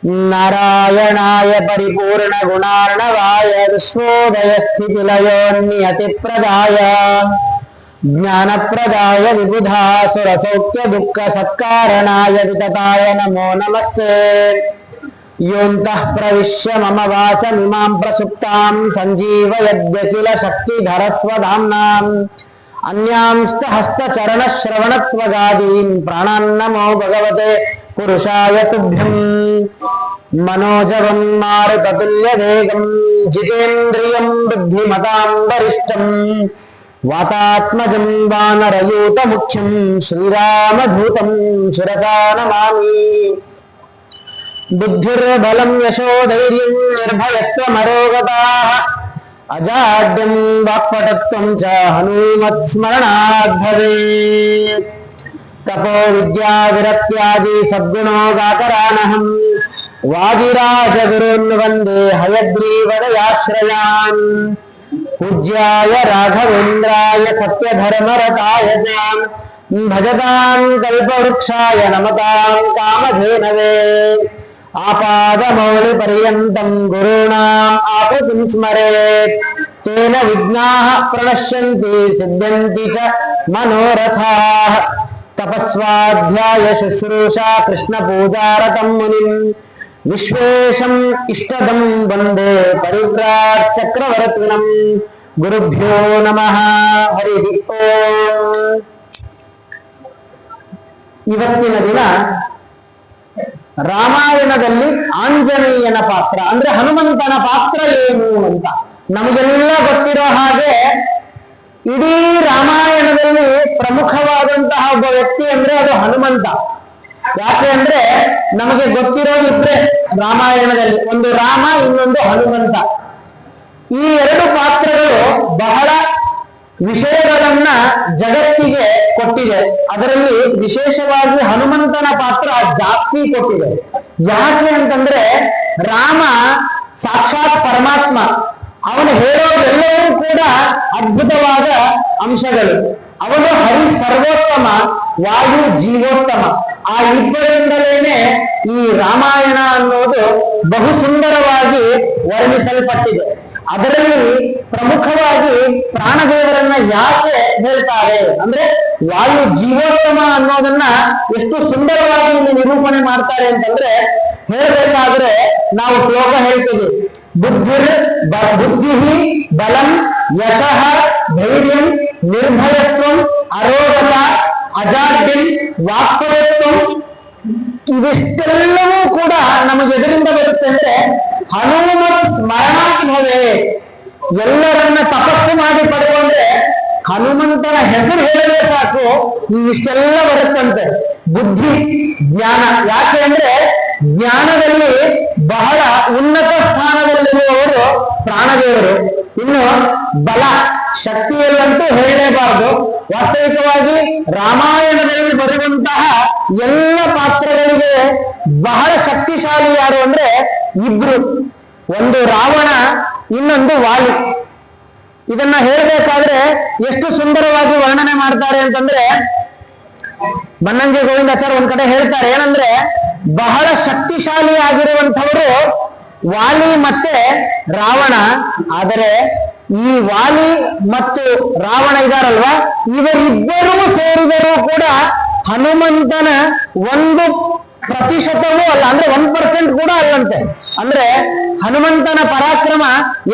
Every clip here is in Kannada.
नारायणाय परिपूर्ण गुणार्णवाय विश्वोदय स्थितिलयोन्नियतिप्रदाय ज्ञानप्रदाय विबुधासुर सौख्य दुःख सत्कारणाय वितताय नमो नमस्ते। योऽन्तः प्रविश्य मम वाचमिमां प्रसुप्तां सञ्जीवयद्यखिल शक्तिधरस्वधाम्नाम् अन्यांश्च हस्तचरणश्रवणत्वगादीन् प्राणान्नमो भगवते पुरुषाय तुभ्यम्। मनोजवं मारुततुल्यवेगं जितेन्द्रियं बुद्धिमतां वरिष्ठम् वातात्मजं वानरयूतमुख्यं श्रीरामधूतं शिरसा नमामि। बुद्धिर्बलं यशोधैर्यं निर्भयत्वमरोगताः अजाड्यं वाक्पटुत्वं च हनूमत्स्मरणात् भवेत्। तपो विद्या विरक्त्यादि सद्गुणोगाकरानहं वादिराजगुरून् वन्दे हयग्रीवदयाश्रयान्। पूज्याय राघवेन्द्राय सत्यधर्मरताय च भजतां कल्पवृक्षाय नमतां कामधेनवे। आपादमौलिपर्यन्तं गुरूणाम् आकृतिं स्मरेत् तेन विघ्नाः प्रणश्यन्ति सिद्ध्यन्ति च मनोरथाः। तपस्वाध्याय शुश्रूषा कृष्णपूजारतं मुनिं विश्वेशम् इष्टदं वन्दे परिव्राट् चक्रवर्तिनं। गुरुभ्यो नमः। हरिः ओम्। ಇವತ್ತಿನ ದಿನ ರಾಮಾಯಣದಲ್ಲಿ ಆಂಜನೇಯನ ಪಾತ್ರ ಅಂದ್ರೆ ಹನುಮಂತನ ಪಾತ್ರ ಏನು ಅಂತ ನಮಗೆಲ್ಲ ಗೊತ್ತಿರೋ ಹಾಗೆ ಇಡೀ ರಾಮಾಯಣದಲ್ಲಿ ಪ್ರಮುಖವಾದಂತಹ ಒಬ್ಬ ವ್ಯಕ್ತಿ ಅಂದ್ರೆ ಅದು ಹನುಮಂತ. ಯಾಕೆ ಅಂದ್ರೆ ನಮಗೆ ಗೊತ್ತಿರೋದಿದ್ರೆ ರಾಮಾಯಣದಲ್ಲಿ ಒಂದು ರಾಮ ಇನ್ನೊಂದು ಹನುಮಂತ. ಈ ಎರಡು ಪಾತ್ರಗಳು ಬಹಳ ವಿಷಯಗಳನ್ನ ಜಗತ್ತಿಗೆ ಕೊಟ್ಟಿದೆ. ಅದರಲ್ಲಿ ವಿಶೇಷವಾಗಿ ಹನುಮಂತನ ಪಾತ್ರ ಜಾಸ್ತಿ ಕೊಟ್ಟಿದೆ. ಯಾಕೆ ಅಂತಂದ್ರೆ ರಾಮ ಸಾಕ್ಷಾತ್ ಪರಮಾತ್ಮ, ಅವನು ಹೇಳೋದೆಲ್ಲವೂ ಕೂಡ ಅದ್ಭುತವಾದ ಅಂಶಗಳು. ಅವನು ಹರಿ ಸರ್ವೋತ್ತಮ, ವಾಯು ಜೀವೋತ್ತಮ. ಆ ಇಬ್ಬರಿಂದಲೇನೆ ಈ ರಾಮಾಯಣ ಅನ್ನೋದು ಬಹು ಸುಂದರವಾಗಿ ವರ್ಣಿಸಲ್ಪಟ್ಟಿದೆ. ಅದರಲ್ಲಿ ಪ್ರಮುಖವಾಗಿ ಪ್ರಾಣದೇವರನ್ನ ಯಾಕೆ ಹೇಳ್ತಾರೆ ಅಂದ್ರೆ ವಾಯು ಜೀವೋತ್ತಮ ಅನ್ನೋದನ್ನ ಎಷ್ಟು ಸುಂದರವಾಗಿ ಇಲ್ಲಿ ನಿರೂಪಣೆ ಮಾಡ್ತಾರೆ ಅಂತಂದ್ರೆ ಹೇಳ್ಬೇಕಾದ್ರೆ ನಾವು ಶ್ಲೋಕ ಹೇಳ್ತೀವಿ. ಬುದ್ಧಿ ಬಲಂ ಯಶಃ ಧೈರ್ಯಂ ನಿರ್ಭಯತ್ವಂ ಅರೋಗತ ಅಜಾಡ್ಯಂ ವಾಕ್ಪಟುತ್ವಂ. ಇವಿಷ್ಟೆಲ್ಲವೂ ಕೂಡ ನಮಗೆ ಎದರಿಂದ ಬರುತ್ತೆ ಅಂದ್ರೆ ಹನುಮತ್ ಸ್ಮರಣಾತ್ ಭವೆ. ಎಲ್ಲರನ್ನ ತಪಸ್ಸು ಮಾಡಿ ಪಡೆಯುವಂದ್ರೆ ಹನುಮಂತನ ಹೆಸರು ಹೇಳಿದ್ರೆ ಸಾಕು ಇಷ್ಟೆಲ್ಲ ಬರುತ್ತಂತೆ. ಬುದ್ಧಿ ಜ್ಞಾನ, ಯಾಕೆ ಅಂದ್ರೆ ಜ್ಞಾನದಲ್ಲಿ ಬಹಳ ಉನ್ನತ ಸ್ಥಾನದಲ್ಲಿರುವವರು ಪ್ರಾಣದೇವರು. ಇನ್ನು ಬಲ, ಶಕ್ತಿಯಲ್ಲಂತೂ ಹೇಳಲೇಬಾರದು. ವಾಸ್ತವಿಕವಾಗಿ ರಾಮಾಯಣದಲ್ಲಿ ಬರುವಂತಹ ಎಲ್ಲ ಪಾತ್ರಗಳಿಗೆ ಬಹಳ ಶಕ್ತಿಶಾಲಿ ಯಾರು ಅಂದ್ರೆ ಇಬ್ರು, ಒಂದು ರಾವಣ, ಇನ್ನೊಂದು ವಾಲಿ. ಇದನ್ನ ಹೇಳ್ಬೇಕಾದ್ರೆ ಎಷ್ಟು ಸುಂದರವಾಗಿ ವರ್ಣನೆ ಮಾಡ್ತಾರೆ ಅಂತಂದ್ರೆ ಬನ್ನಂಜೆ ಗೋವಿಂದಾಚಾರ್ಯ ಒಂದ್ ಕಡೆ ಹೇಳ್ತಾರೆ ಏನಂದ್ರೆ ಬಹಳ ಶಕ್ತಿಶಾಲಿ ಆಗಿರುವಂಥವರು ವಾಲಿ ಮತ್ತೆ ರಾವಣ. ಆದರೆ ಈ ವಾಲಿ ಮತ್ತು ರಾವಣ ಇದಾರಲ್ವಾ, ಇವರಿಬ್ಬರೂ ಸೇರಿದರೂ ಕೂಡ ಹನುಮಂತನ 1% ಅಲ್ಲ, ಅಂದ್ರೆ 1% ಕೂಡ ಅಲ್ಲಂತೆ. ಅಂದ್ರೆ ಹನುಮಂತನ ಪರಾಕ್ರಮ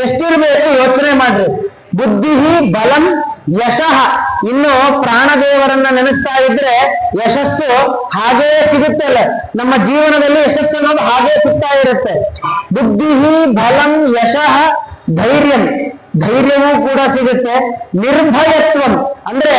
ಎಷ್ಟಿರ್ಬೇಕು ಯೋಚನೆ ಮಾಡ್ರಿ. ಬುದ್ಧಿ ಬಲಂ ಯಶಃ. ಇನ್ನು ಪ್ರಾಣದೇವರನ್ನ ನೆನೆಸ್ತಾ ಇದ್ರೆ ಯಶಸ್ಸು ಹಾಗೇ ಸಿಗುತ್ತಲ್ಲ. ನಮ್ಮ ಜೀವನದಲ್ಲಿ ಯಶಸ್ಸು ಅನ್ನೋದು ಹಾಗೇ ಸಿಗ್ತಾ ಇರುತ್ತೆ. ಬುದ್ಧಿ ಬಲಂ ಯಶಃ ಧೈರ್ಯಂ, ಧೈರ್ಯವೂ ಕೂಡ ಸಿಗುತ್ತೆ. ನಿರ್ಭಯತ್ವಂ ಅಂದ್ರೆ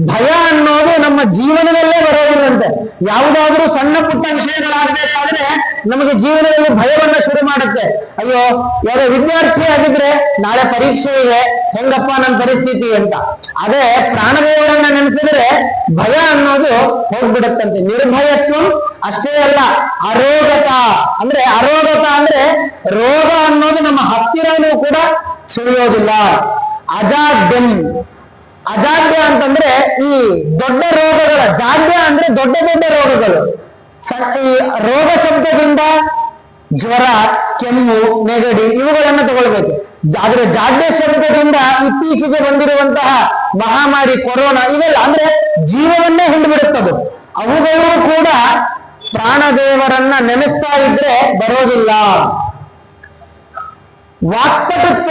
ಭಯ ಅನ್ನೋದು ನಮ್ಮ ಜೀವನದಲ್ಲೇ ಬರೋದಿಲ್ಲಂತೆ. ಯಾವುದಾದ್ರೂ ಸಣ್ಣ ಪುಟ್ಟ ವಿಷಯಗಳಾಗಬೇಕಾದ್ರೆ ನಮಗೆ ಜೀವನದಲ್ಲಿ ಭಯವನ್ನ ಶುರು ಮಾಡುತ್ತೆ. ಅಯ್ಯೋ, ಯಾವುದೋ ವಿದ್ಯಾರ್ಥಿ ಆಗಿದ್ರೆ ನಾಳೆ ಪರೀಕ್ಷೆ ಇದೆ, ಹೆಂಗಪ್ಪ ನನ್ನ ಪರಿಸ್ಥಿತಿ ಅಂತ. ಅದೇ ಪ್ರಾಣದೇವರನ್ನ ನೆನೆಸಿದ್ರೆ ಭಯ ಅನ್ನೋದು ಹೋಗ್ಬಿಡುತ್ತಂತೆ. ನಿರ್ಭಯತ್ವಂ ಅಷ್ಟೇ ಅಲ್ಲ, ಅರೋಗತ ಅಂದ್ರೆ ರೋಗ ಅನ್ನೋದು ನಮ್ಮ ಹತ್ತಿರನೂ ಕೂಡ ಸುಳಿಯೋದಿಲ್ಲ. ಅಜಾಡ್ಯಂ, ಅಜಾಡ್ಯ ಅಂತಂದ್ರೆ ಈ ದೊಡ್ಡ ರೋಗಗಳ, ಜಾಡ್ಯ ಅಂದ್ರೆ ದೊಡ್ಡ ದೊಡ್ಡ ರೋಗಗಳು. ಈ ರೋಗ ಶಬ್ದದಿಂದ ಜ್ವರ, ಕೆಮ್ಮು, ನೆಗಡಿ ಇವುಗಳನ್ನ ತಗೊಳ್ಬೇಕು. ಆದ್ರೆ ಜಾಡ್ಯ ಶಬ್ದದಿಂದ ಇತ್ತೀಚೆಗೆ ಬಂದಿರುವಂತಹ ಮಹಾಮಾರಿ ಕೊರೋನಾ ಇವೆಲ್ಲ ಅಂದ್ರೆ ಜೀವವನ್ನೇ ಹಿಂಡ್ಬಿಡುತ್ತದು. ಅವುಗಳು ಕೂಡ ಪ್ರಾಣದೇವರನ್ನ ನೆನೆಸ್ತಾ ಇದ್ರೆ ಬರೋದಿಲ್ಲ. ವಾಕ್ಪಟುತ್ವ,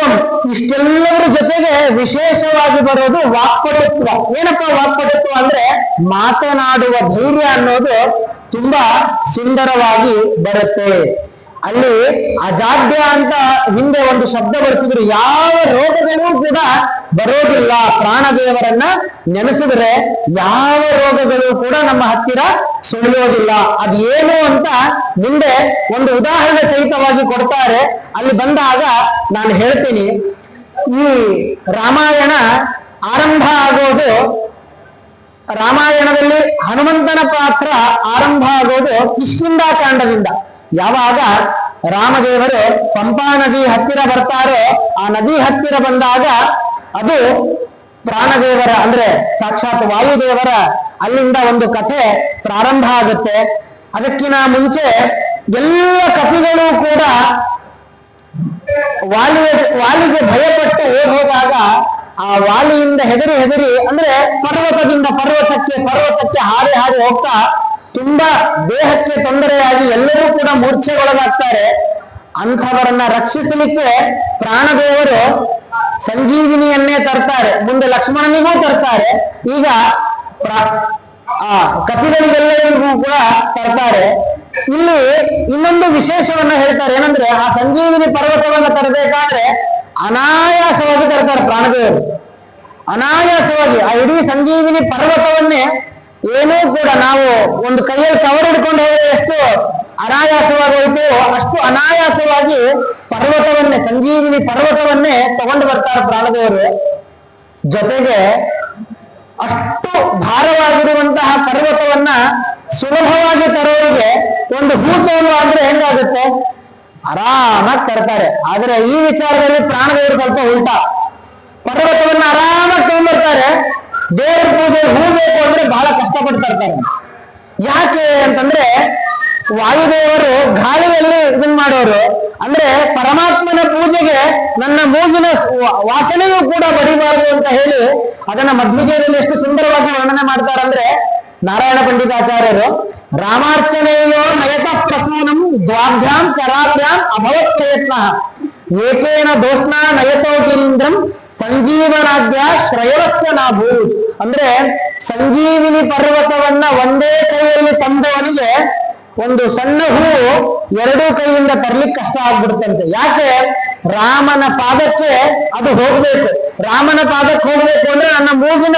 ಇಷ್ಟೆಲ್ಲದರ ಜೊತೆಗೆ ವಿಶೇಷವಾಗಿ ಬರೋದು ವಾಕ್ಪಟುತ್ವ. ಏನಪ್ಪಾ ವಾಕ್ಪಟುತ್ವ ಅಂದ್ರೆ ಮಾತನಾಡುವ ಧೈರ್ಯ ಅನ್ನೋದು ತುಂಬಾ ಸುಂದರವಾಗಿ ಬರುತ್ತೆ. ಅಲ್ಲಿ ಅಜಾಡ್ಯ ಅಂತ ಹಿಂದೆ ಒಂದು ಶಬ್ದ ಬಳಸಿದ್ರು. ಯಾವ ರೋಗಗಳೂ ಕೂಡ ಬರೋದಿಲ್ಲ ಪ್ರಾಣದೇವರನ್ನ ನೆನೆಸಿದ್ರೆ. ಯಾವ ರೋಗಗಳು ಕೂಡ ನಮ್ಮ ಹತ್ತಿರ ಸುಳಿಯೋದಿಲ್ಲ. ಅದೇನು ಅಂತ ಮುಂದೆ ಒಂದು ಉದಾಹರಣೆ ಸಹಿತವಾಗಿ ಕೊಡ್ತಾರೆ. ಅಲ್ಲಿ ಬಂದಾಗ ನಾನು ಹೇಳ್ತೀನಿ. ಈ ರಾಮಾಯಣ ಆರಂಭ ಆಗೋದು, ರಾಮಾಯಣದಲ್ಲಿ ಹನುಮಂತನ ಪಾತ್ರ ಆರಂಭ ಆಗೋದು ಕಿಷ್ಕಿಂಧಾಕಾಂಡದಿಂದ. ಯಾವಾಗ ರಾಮದೇವರು ಪಂಪಾ ನದಿ ಹತ್ತಿರ ಬರ್ತಾರೋ, ಆ ನದಿ ಹತ್ತಿರ ಬಂದಾಗ ಅದು ಪ್ರಾಣದೇವರ ಅಂದ್ರೆ ಸಾಕ್ಷಾತ್ ವಾಯುದೇವರ ಅಲ್ಲಿಂದ ಒಂದು ಕಥೆ ಪ್ರಾರಂಭ ಆಗುತ್ತೆ. ಅದಕ್ಕಿಂತ ಮುಂಚೆ ಎಲ್ಲ ಕಪಿಗಳು ಕೂಡ ವಾಲಿಗೆ ಭಯಪಟ್ಟು ಓಡ್ ಹೋದಾಗ ಆ ವಾಲಿಯಿಂದ ಹೆದರಿ ಅಂದ್ರೆ ಪರ್ವತದಿಂದ ಪರ್ವತಕ್ಕೆ ಹಾರಿ ಹೋಗ್ತಾ ತುಂಬಾ ದೇಹಕ್ಕೆ ತೊಂದರೆಯಾಗಿ ಎಲ್ಲರೂ ಕೂಡ ಮೂರ್ಛೆಗೊಳಗಾಗ್ತಾರೆ. ಅಂಥವರನ್ನ ರಕ್ಷಿಸಲಿಕ್ಕೆ ಪ್ರಾಣದೇವರು ಸಂಜೀವಿನಿಯನ್ನೇ ತರ್ತಾರೆ. ಮುಂದೆ ಲಕ್ಷ್ಮಣನಿಗೂ ತರ್ತಾರೆ. ಈಗ ಕಪಿಗಳಿಗೆಲ್ಲರಿಗೂ ಕೂಡ ತರ್ತಾರೆ. ಇಲ್ಲಿ ಇನ್ನೊಂದು ವಿಶೇಷವನ್ನ ಹೇಳ್ತಾರೆ. ಏನಂದ್ರೆ ಆ ಸಂಜೀವಿನಿ ಪರ್ವತವನ್ನ ತರಬೇಕಾದ್ರೆ ಅನಾಯಾಸವಾಗಿ ತರ್ತಾರೆ ಪ್ರಾಣದೇವರು. ಅನಾಯಾಸವಾಗಿ ಆ ಇಡೀ ಸಂಜೀವಿನಿ ಪರ್ವತವನ್ನೇ ಏನೂ ಕೂಡ ನಾವು ಒಂದು ಕೈಯಲ್ಲಿ ಕವರ್ ಹಿಡ್ಕೊಂಡು ಹೋದ್ರೆ ಎಷ್ಟು ಅನಾಯಾಸವಾಗಿ ಹೋಯ್ತು, ಅಷ್ಟು ಅನಾಯಾಸವಾಗಿ ಪರ್ವತವನ್ನೇ, ಸಂಜೀವಿನಿ ಪರ್ವತವನ್ನೇ ತಗೊಂಡು ಬರ್ತಾರೆ ಪ್ರಾಣದೇವರು. ಜೊತೆಗೆ ಅಷ್ಟು ಭಾರವಾಗಿರುವಂತಹ ಪರ್ವತವನ್ನ ಸುಲಭವಾಗಿ ತರೋರಿಗೆ ಒಂದು ಹೂತವನ್ನು ಆದ್ರೆ ಹೆಂಗಾಗುತ್ತೆ, ಆರಾಮಾಗಿ ತರ್ತಾರೆ. ಆದ್ರೆ ಈ ವಿಚಾರದಲ್ಲಿ ಪ್ರಾಣದೇವರು ಸ್ವಲ್ಪ ಉಲ್ಟಾ. ಪರ್ವತವನ್ನ ಆರಾಮಾಗಿ ತಗೊಂಡ್ಬರ್ತಾರೆ. ದೇವರ ಪೂಜೆ ಹೂ ಬೇಕು ಅಂದ್ರೆ ಬಹಳ ಕಷ್ಟಪಟ್ಟು ತರ್ತಾರೆ. ಯಾಕೆ ಅಂತಂದ್ರೆ ವಾಯುದೇವರು ಗಾಳಿಯಲ್ಲಿ ಇದನ್ ಮಾಡೋರು. ಅಂದ್ರೆ ಪರಮಾತ್ಮನ ಪೂಜೆಗೆ ನನ್ನ ಮೂಗಿನ ವಾಸನೆಯೂ ಕೂಡ ಬಡಿಬಾರದು ಅಂತ ಹೇಳಿ ಅದನ್ನ ಮಧ್ವಿಜಯದಲ್ಲಿ ಎಷ್ಟು ಸುಂದರವಾಗಿ ವರ್ಣನೆ ಮಾಡ್ತಾರೆ. ಅಂದ್ರೆ ನಾರಾಯಣ ಪಂಡಿತಾಚಾರ್ಯರು ರಾಮಾರ್ಚನೆಯೋ ನಯತ ಪ್ರಸೂನಂ ದ್ವಾಭ್ಯಾಂ ಕರಾಭ್ಯಾಂ ಅಭವತ್ ಪ್ರಯತ್ನ ಏಕೇನ ದೋಷ್ಣ ನಯತೋಗಿರೀಂದ್ರಂ ಸಂಜೀವನಾದ್ಯ ಶ್ರಯವಸ್ಯ ನಾಭೂತ್. ಅಂದ್ರೆ ಸಂಜೀವಿನಿ ಪರ್ವತವನ್ನ ಒಂದೇ ಕೈಯಲ್ಲಿ ತಂದವನಿಗೆ ಒಂದು ಸಣ್ಣ ಹೂವು ಎರಡೂ ಕೈಯಿಂದ ತರ್ಲಿಕ್ಕೆ ಕಷ್ಟ ಆಗ್ಬಿಡುತ್ತಂತೆ. ಯಾಕೆ? ರಾಮನ ಪಾದಕ್ಕೆ ಅದು ಹೋಗ್ಬೇಕು. ರಾಮನ ಪಾದಕ್ಕೆ ಹೋಗ್ಬೇಕು ಅಂದ್ರೆ ನನ್ನ ಮೂಗಿನ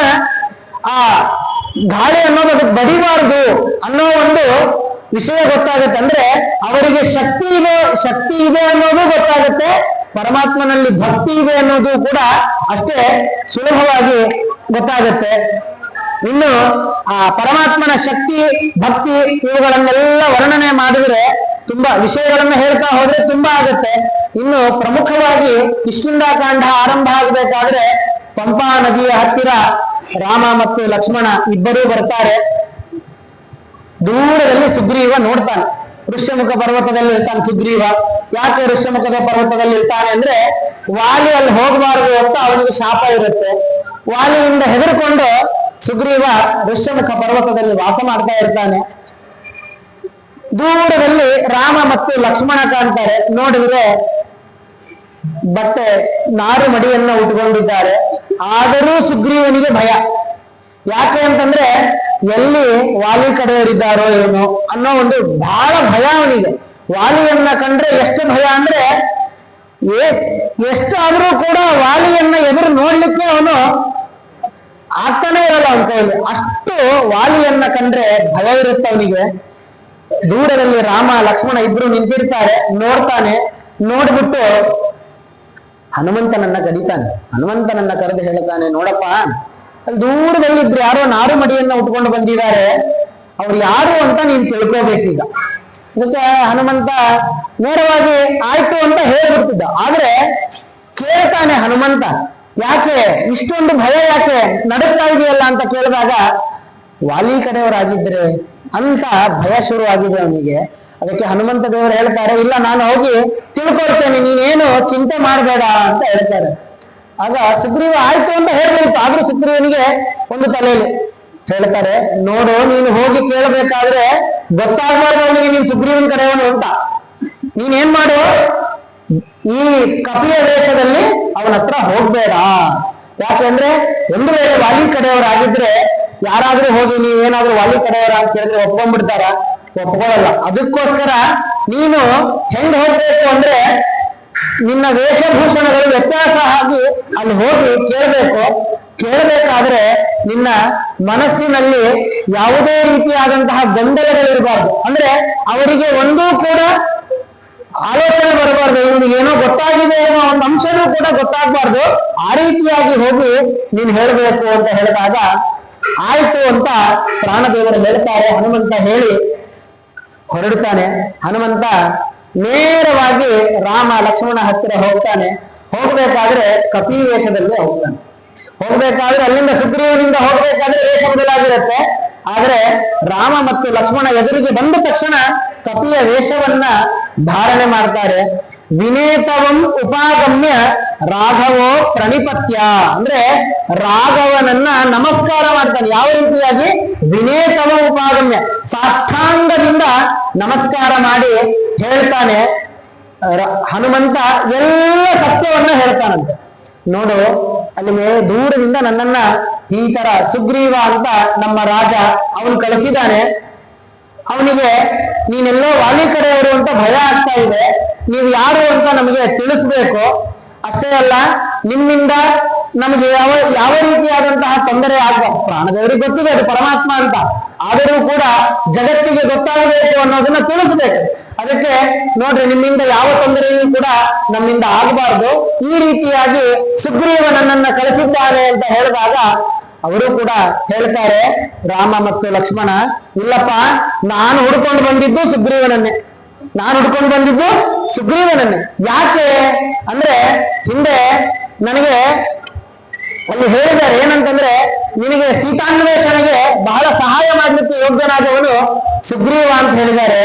ಆ ಗಾಳಿ ಅನ್ನೋದು ಅದಕ್ಕೆ ಬಡಿಬಾರ್ದು ಅನ್ನೋ ಒಂದು ವಿಷಯ ಗೊತ್ತಾಗುತ್ತೆ. ಅಂದ್ರೆ ಅವರಿಗೆ ಶಕ್ತಿ ಇದೆ ಅನ್ನೋದು ಗೊತ್ತಾಗುತ್ತೆ. ಪರಮಾತ್ಮನಲ್ಲಿ ಭಕ್ತಿ ಇದೆ ಅನ್ನೋದು ಕೂಡ ಅಷ್ಟೇ ಸುಲಭವಾಗಿ ಗೊತ್ತಾಗುತ್ತೆ. ಇನ್ನು ಆ ಪರಮಾತ್ಮನ ಶಕ್ತಿ, ಭಕ್ತಿ ಇವುಗಳನ್ನೆಲ್ಲ ವರ್ಣನೆ ಮಾಡಿದ್ರೆ ತುಂಬಾ ವಿಷಯಗಳನ್ನ ಹೇಳ್ತಾ ಹೋದ್ರೆ ತುಂಬಾ ಆಗುತ್ತೆ. ಇನ್ನು ಪ್ರಮುಖವಾಗಿ ಕಿಷ್ಕಿಂಧಾಕಾಂಡ ಆರಂಭ ಆಗಬೇಕಾದ್ರೆ ಪಂಪಾ ನದಿಯ ಹತ್ತಿರ ರಾಮ ಮತ್ತು ಲಕ್ಷ್ಮಣ ಇಬ್ಬರೂ ಬರ್ತಾರೆ. ದೂರದಲ್ಲಿ ಸುಗ್ರೀವ ನೋಡ್ತಾನೆ. ಋಷ್ಯಮುಖ ಪರ್ವತದಲ್ಲಿ ಇರ್ತಾನೆ ಸುಗ್ರೀವ. ಯಾಕೆ ಋಷ್ಯಮುಖದ ಪರ್ವತದಲ್ಲಿ ಇರ್ತಾನೆ ಅಂದ್ರೆ ವಾಲಿ ಅಲ್ಲಿ ಹೋಗಬಾರದು ಅಂತ ಅವನಿಗೆ ಶಾಪ ಇರುತ್ತೆ. ವಾಲಿಯಿಂದ ಹೆದರ್ಕೊಂಡು ಸುಗ್ರೀವ ಋಷ್ಯಮುಖ ಪರ್ವತದಲ್ಲಿ ವಾಸ ಮಾಡ್ತಾ ಇರ್ತಾನೆ. ದೂರದಲ್ಲಿ ರಾಮ ಮತ್ತು ಲಕ್ಷ್ಮಣ ಕಾಣ್ತಾರೆ. ನೋಡಿದ್ರೆ ಬಟ್ಟೆ ನಾರು ಮಡಿಯನ್ನ ಉಟ್ಕೊಂಡಿದ್ದಾರೆ. ಆದರೂ ಸುಗ್ರೀವನಿಗೆ ಭಯ. ಯಾಕೆ ಅಂತಂದ್ರೆ ಎಲ್ಲಿ ವಾಲಿ ಕಡೆಯವರಿದ್ದಾರೋ ಏನೋ ಅನ್ನೋ ಒಂದು ಬಹಳ ಭಯ ಅವನಿಗೆ. ವಾಲಿಯನ್ನ ಕಂಡ್ರೆ ಎಷ್ಟು ಭಯ ಅಂದ್ರೆ ಎಷ್ಟಾದ್ರೂ ಕೂಡ ವಾಲಿಯನ್ನ ಎದುರು ನೋಡ್ಲಿಕ್ಕೆ ಅವನು ಆಗ್ತಾನೆ ಇರಲ್ಲ ಅವನ ಕೈಯಲ್ಲಿ. ಅಷ್ಟು ವಾಲಿಯನ್ನ ಕಂಡ್ರೆ ಭಯ ಇರುತ್ತೆ ಅವನಿಗೆ. ದೂರದಲ್ಲಿ ರಾಮ ಲಕ್ಷ್ಮಣ ಇಬ್ರು ನಿಂತಿರ್ತಾರೆ. ನೋಡ್ತಾನೆ. ನೋಡ್ಬಿಟ್ಟು ಹನುಮಂತನನ್ನ ಕರೀತಾನೆ. ಹನುಮಂತನನ್ನ ಕರೆದು ಹೇಳ್ತಾನೆ, ನೋಡಪ್ಪ ಅಲ್ಲಿ ದೂರದಲ್ಲಿ ಇಬ್ರು ಯಾರೋ ನಾರು ಮಡಿಯನ್ನ ಉಟ್ಕೊಂಡು ಬಂದಿದ್ದಾರೆ. ಅವ್ರು ಯಾರು ಅಂತ ನೀನ್ ತಿಳ್ಕೋಬೇಕೀಗ. ಇದಕ್ಕೆ ಹನುಮಂತ ನೇರವಾಗಿ ಆಯ್ತು ಅಂತ ಹೇಳ್ಬಿಡ್ತಿದ್ದ. ಆದ್ರೆ ಕೇಳ್ತಾನೆ ಹನುಮಂತ, ಯಾಕೆ ಇಷ್ಟೊಂದು ಭಯ, ಯಾಕೆ ನಡುತ್ತಾ ಇದೆಯಲ್ಲ ಅಂತ ಕೇಳಿದಾಗ ವಾಲಿ ಕಡೆಯವರಾಗಿದ್ರೆ ಅಂತ ಭಯ ಶುರು ಆಗಿದೆ ಅವನಿಗೆ. ಅದಕ್ಕೆ ಹನುಮಂತ ದೇವರು ಹೇಳ್ತಾರೆ, ಇಲ್ಲ ನಾನು ಹೋಗಿ ತಿಳ್ಕೊಳ್ತೇನೆ, ನೀನೇನು ಚಿಂತೆ ಮಾಡಬೇಡ ಅಂತ ಹೇಳ್ತಾರೆ. ಆಗ ಸುಗ್ರೀವ ಆಯ್ತು ಅಂತ ಹೇಳ್ಬೇಕು. ಆದ್ರೂ ಸುಗ್ರೀವನಿಗೆ ಒಂದು ತಲೆಯಲ್ಲಿ ಹೇಳ್ತಾರೆ, ನೋಡು ನೀನು ಹೋಗಿ ಕೇಳಬೇಕಾದ್ರೆ ಗೊತ್ತಾಗಬಾರ್ದು ಅವನಿಗೆ ನೀನ್ ಸುಗ್ರೀವನ್ ಕಡೆಯವನು ಅಂತ. ನೀನೇನ್ ಮಾಡು, ಈ ಕಪಿಯ ವೇಷದಲ್ಲಿ ಅವನ ಹತ್ರ ಹೋಗ್ಬೇಡ. ಯಾಕೆಂದ್ರೆ ಒಂದು ವೇಳೆ ವಾಲಿ ಕಡೆಯವರಾಗಿದ್ರೆ ಯಾರಾದ್ರೂ ಹೋಗಿ ನೀವೇನಾದ್ರೂ ವಾಲಿ ಕಡೆಯವರ ಅಂತ ಹೇಳಿದ್ರೆ ಒಪ್ಕೊಂಡ್ಬಿಡ್ತಾರ? ಒಪ್ಕೊಳ್ಳಲ್ಲ. ಅದಕ್ಕೋಸ್ಕರ ನೀನು ಹೆಂಗ್ ಹೋಗ್ಬೇಕು ಅಂದ್ರೆ ನಿನ್ನ ವೇಷಭೂಷಣಗಳು ವ್ಯತ್ಯಾಸ ಆಗಿ ಅಲ್ಲಿ ಹೋಗಿ ಕೇಳಬೇಕು. ಕೇಳಬೇಕಾದ್ರೆ ನಿನ್ನ ಮನಸ್ಸಿನಲ್ಲಿ ಯಾವುದೇ ರೀತಿಯಾದಂತಹ ಗೊಂದಲಗಳಿರಬಾರ್ದು. ಅಂದ್ರೆ ಅವರಿಗೆ ಒಂದೂ ಕೂಡ ಆಲೋಚನೆ ಬರಬಾರ್ದು, ಇವನಿಗೆ ಏನೋ ಗೊತ್ತಾಗಿದೆ ಅನ್ನೋ ಒಂದು ಅಂಶನೂ ಕೂಡ ಗೊತ್ತಾಗಬಾರ್ದು. ಆ ರೀತಿಯಾಗಿ ಹೋಗಿ ನೀನು ಹೇಳಬೇಕು ಅಂತ ಹೇಳಿದಾಗ ಆಯ್ತು ಅಂತ ಪ್ರಾಣದೇವರು ಹೇಳ್ತಾರೆ. ಹನುಮಂತ ಹೇಳಿ ಹೊರಡ್ತಾನೆ. ಹನುಮಂತ ನೇರವಾಗಿ ರಾಮ ಲಕ್ಷ್ಮಣ ಹತ್ತಿರ ಹೋಗ್ತಾನೆ. ಹೋಗ್ಬೇಕಾದ್ರೆ ಕಪಿ ವೇಷದಲ್ಲಿ ಹೋಗ್ತಾನೆ. ಹೋಗ್ಬೇಕಾದ್ರೆ ಅಲ್ಲಿಂದ ಸುಗ್ರೀವನಿಂದ ಹೋಗ್ಬೇಕಾದ್ರೆ ವೇಷ ಬದಲಾಗಿರುತ್ತೆ. ಆದ್ರೆ ರಾಮ ಮತ್ತು ಲಕ್ಷ್ಮಣ ಎದುರಿಗೆ ಬಂದ ತಕ್ಷಣ ಕಪಿಯ ವೇಷವನ್ನ ಧಾರಣೆ ಮಾಡ್ತಾರೆ. ವಿನೇತವಂ ಉಪಾಗಮ್ಯ ರಾಘವೋ ಪ್ರಣಿಪತ್ಯ, ಅಂದ್ರೆ ರಾಘವನನ್ನ ನಮಸ್ಕಾರ ಮಾಡ್ತಾನೆ. ಯಾವ ರೀತಿಯಾಗಿ? ವಿನೇತವ ಉಪಾಗಮ್ಯ, ಸಾಷ್ಟಾಂಗದಿಂದ ನಮಸ್ಕಾರ ಮಾಡಿ ಹೇಳ್ತಾನೆ. ಹನುಮಂತ ಎಲ್ಲ ಸತ್ಯವನ್ನ ಹೇಳ್ತಾನಂತೆ. ನೋಡು, ಅಲ್ಲಿ ದೂರದಿಂದ ನನ್ನನ್ನ ಈ ತರ ಸುಗ್ರೀವ ಅಂತ ನಮ್ಮ ರಾಜ ಅವನು ಕಳಿಸಿದ್ದಾನೆ. ಅವನಿಗೆ ನೀನೆಲ್ಲೋ ವಾಲಿ ಕಡೆಯವರು ಅಂತ ಭಯ ಆಗ್ತಾ ಇದೆ. ನೀವು ಯಾರು ಅಂತ ನಮಗೆ ತಿಳಿಸ್ಬೇಕು. ಅಷ್ಟೇ ಅಲ್ಲ, ನಿಮ್ಮಿಂದ ನಮಗೆ ಯಾವ ರೀತಿಯಾದಂತಹ ತೊಂದರೆ ಆಗಬಾರ್ದು. ಪ್ರಾಣದೇವರಿಗೆ ಗೊತ್ತಿದೆ ಅದು ಪರಮಾತ್ಮ ಅಂತ, ಆದರೂ ಕೂಡ ಜಗತ್ತಿಗೆ ಗೊತ್ತಾಗಬೇಕು ಅನ್ನೋದನ್ನ ತಿಳಿಸ್ಬೇಕು. ಅದಕ್ಕೆ ನೋಡ್ರಿ, ನಿಮ್ಮಿಂದ ಯಾವ ತೊಂದರೆಯೂ ಕೂಡ ನಮ್ಮಿಂದ ಆಗಬಾರ್ದು. ಈ ರೀತಿಯಾಗಿ ಸುಗ್ರೀವ ನನ್ನನ್ನ ಕಳಿಸಿದ್ದಾರೆ ಅಂತ ಹೇಳಿದಾಗ ಅವರು ಕೂಡ ಹೇಳ್ತಾರೆ, ರಾಮ ಮತ್ತು ಲಕ್ಷ್ಮಣ, ಇಲ್ಲಪ್ಪ, ನಾನು ಹುಡ್ಕೊಂಡು ಬಂದಿದ್ದು ಸುಗ್ರೀವನನ್ನೇ. ಯಾಕೆ ಅಂದ್ರೆ ಹಿಂದೆ ನನಗೆ ಅಲ್ಲಿ ಹೇಳಿದ್ದಾರೆ ಏನಂತಂದ್ರೆ, ನಿನಗೆ ಸೀತಾನ್ವೇಷಣೆಗೆ ಬಹಳ ಸಹಾಯ ಮಾಡ್ಲಿಕ್ಕೆ ಯೋಗ್ಯನಾದವನು ಸುಗ್ರೀವ ಅಂತ ಹೇಳಿದ್ದಾರೆ.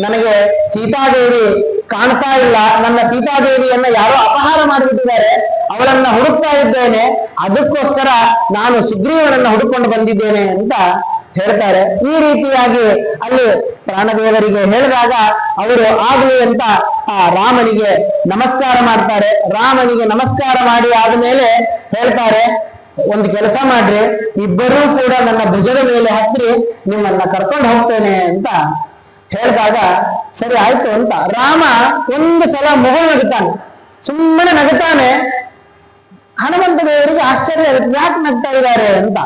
ನನಗೆ ಸೀತಾದೇವಿ ಕಾಣ್ತಾ ಇಲ್ಲ, ನನ್ನ ಸೀತಾದೇವಿಯನ್ನ ಯಾರೋ ಅಪಹಾರ ಮಾಡಿಬಿಟ್ಟಿದ್ದಾರೆ, ಅವಳನ್ನ ಹುಡುಕ್ತಾ ಇದ್ದೇನೆ, ಅದಕ್ಕೋಸ್ಕರ ನಾನು ಸುಗ್ರೀವನನ್ನ ಹುಡುಕೊಂಡು ಬಂದಿದ್ದೇನೆ ಅಂತ ಹೇಳ್ತಾರೆ. ಈ ರೀತಿಯಾಗಿ ಅಲ್ಲಿ ಪ್ರಾಣದೇವರಿಗೆ ಹೇಳಿದಾಗ ಅವರು ಆಗ್ಲಿ ಅಂತ ಆ ರಾಮನಿಗೆ ನಮಸ್ಕಾರ ಮಾಡ್ತಾರೆ. ರಾಮನಿಗೆ ನಮಸ್ಕಾರ ಮಾಡಿ ಆದ್ಮೇಲೆ ಹೇಳ್ತಾರೆ, ಒಂದು ಕೆಲಸ ಮಾಡ್ರಿ, ಇಬ್ಬರೂ ಕೂಡ ನನ್ನ ಭುಜದ ಮೇಲೆ ಹತ್ತಿ ನಿಮ್ಮನ್ನ ಕರ್ಕೊಂಡು ಹೋಗ್ತೇನೆ ಅಂತ ಹೇಳಿದಾಗ ಸರಿ ಆಯ್ತು ಅಂತ ರಾಮ ಒಂದು ಸಲ ಮುಗುಳು ನಗುತ್ತಾನೆ, ಸುಮ್ಮನೆ ನಗುತ್ತಾನೆ. ಹನುಮಂತ ದೇವರಿಗೆ ಆಶ್ಚರ್ಯ ಆಗುತ್ತೆ, ಯಾಕೆ ನಗ್ತಾ ಇದ್ದಾರೆ ಅಂತ.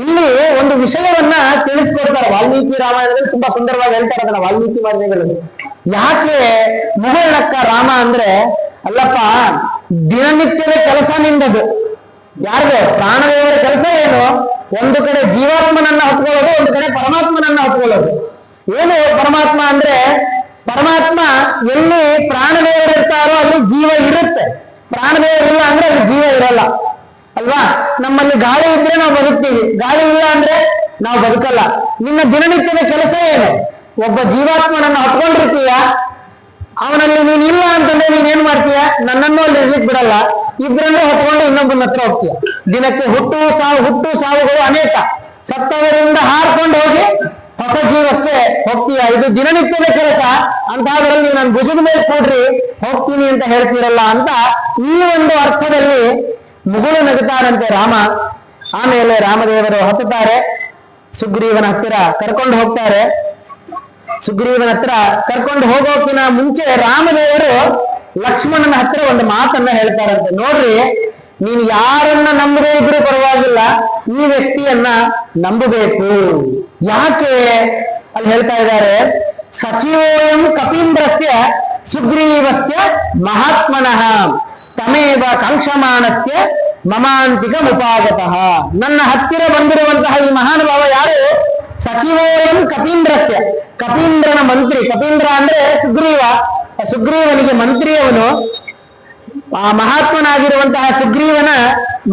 ಇಲ್ಲಿ ಒಂದು ವಿಷಯವನ್ನ ತಿಳಿಸ್ಕೊಡ್ತಾರೆ ವಾಲ್ಮೀಕಿ ರಾಮಾಯಣದಲ್ಲಿ, ತುಂಬಾ ಸುಂದರವಾಗಿ ಹೇಳ್ತಾರೆ ಅದನ್ನ ವಾಲ್ಮೀಕಿ ಮಹರ್ಷಿಗಳು. ಯಾಕೆ ಮುಗುಳ್ನಕ್ಕ ರಾಮ ಅಂದ್ರೆ, ಅಲ್ಲಪ್ಪ, ದಿನನಿತ್ಯದ ಕೆಲಸ ನಿಂದದು. ಯಾರಿಗೆ? ಪ್ರಾಣದೇವರ ಕೆಲಸ ಏನು? ಒಂದು ಕಡೆ ಜೀವಾತ್ಮನನ್ನ ಹೊತ್ಕೊಳ್ಳೋದು, ಒಂದು ಕಡೆ ಪರಮಾತ್ಮನನ್ನ ಹೊತ್ಕೊಳ್ಳೋದು. ಏನು ಪರಮಾತ್ಮ ಅಂದ್ರೆ, ಪರಮಾತ್ಮ ಎಲ್ಲಿ ಪ್ರಾಣದೇವರು ಇರ್ತಾರೋ ಅಲ್ಲಿ ಜೀವ ಇರುತ್ತೆ, ಪ್ರಾಣದೇವರಿಲ್ಲ ಅಂದ್ರೆ ಅಲ್ಲಿ ಜೀವ ಇರಲ್ಲ ಅಲ್ವಾ? ನಮ್ಮಲ್ಲಿ ಗಾಳಿ ಇದ್ರೆ ನಾವು ಬದುಕ್ತೀವಿ, ಗಾಳಿ ಇಲ್ಲ ಅಂದ್ರೆ ನಾವು ಬದುಕಲ್ಲ. ನಿನ್ನ ದಿನನಿತ್ಯದ ಕೆಲಸ ಏನು? ಒಬ್ಬ ಜೀವಾತ್ಮನನ್ನ ಹೊತ್ಕೊಂಡಿರ್ತೀಯ, ಅವನಲ್ಲಿ ನೀನ್ ಇಲ್ಲ ಅಂತಂದ್ರೆ ನೀನ್ ಏನ್ ಮಾಡ್ತೀಯ? ನನ್ನನ್ನು ಅಲ್ಲಿ ಇರ್ಲಿಕ್ಕೆ ಬಿಡಲ್ಲ, ಇಬ್ಬರನ್ನು ಹೊತ್ಕೊಂಡು ಇನ್ನೊಬ್ಬನ ಹತ್ರ ಹೋಗ್ತೀಯ. ದಿನಕ್ಕೆ ಹುಟ್ಟು ಸಾವುಗಳು ಅನೇಕ, ಸತ್ತವರಿಂದ ಹಾರ್ಕೊಂಡು ಹೋಗಿ ಹೊಸ ಜೀವಕ್ಕೆ ಹೋಗ್ತೀಯ. ಇದು ದಿನನಿತ್ಯದ ಕೆಲಸ. ಅಂತಾದ್ರಲ್ಲಿ ನಾನು ಭುಜದ ಮೇಲೆ ಕೊಡ್ರಿ ಹೋಗ್ತೀನಿ ಅಂತ ಹೇಳ್ತೀರಲ್ಲ ಅಂತ ಈ ಒಂದು ಅರ್ಥದಲ್ಲಿ ಮುಗುಳು ನಗುತ್ತಾರಂತೆ ರಾಮ. ಆಮೇಲೆ ರಾಮದೇವರು ಹತ್ತುತ್ತಾರೆ, ಸುಗ್ರೀವನ ಹತ್ತಿರ ಕರ್ಕೊಂಡು ಹೋಗ್ತಾರೆ. ಸುಗ್ರೀವನ ಹತ್ರ ಕರ್ಕೊಂಡು ಹೋಗೋಕಿನ ಮುಂಚೆ ರಾಮದೇವರು ಲಕ್ಷ್ಮಣನ ಹತ್ರ ಒಂದು ಮಾತನ್ನ ಹೇಳ್ತಾರಂತೆ, ನೋಡ್ರಿ, ನೀನು ಯಾರನ್ನ ನಂಬದೇ ಇದ್ರೂ ಪರವಾಗಿಲ್ಲ, ಈ ವ್ಯಕ್ತಿಯನ್ನ ನಂಬಬೇಕು. ಯಾಕೆ ಅಲ್ಲಿ ಹೇಳ್ತಾ ಇದ್ದಾರೆ, ಸಚಿವೋಯಂ ಕಪೀಂದ್ರಸ್ಯ ಸುಗ್ರೀವಸ್ಯ ಮಹಾತ್ಮನಃ ತಮೇವ ಕಾಂಕ್ಷಮಾನಸ್ಯ ಮಮಾಂತಿಕ ಮುಪಾಗತಃ. ನನ್ನ ಹತ್ತಿರ ಬಂದಿರುವಂತಹ ಈ ಮಹಾನುಭಾವ ಯಾರು? ಸಚಿವೋಯಂ ಕಪೀಂದ್ರಸ್ಯ, ಕಪೀಂದ್ರನ ಮಂತ್ರಿ. ಕಪೀಂದ್ರ ಅಂದ್ರೆ ಸುಗ್ರೀವ, ಸುಗ್ರೀವನಿಗೆ ಮಂತ್ರಿಯವನು, ಆ ಮಹಾತ್ಮನಾಗಿರುವಂತಹ ಸುಗ್ರೀವನ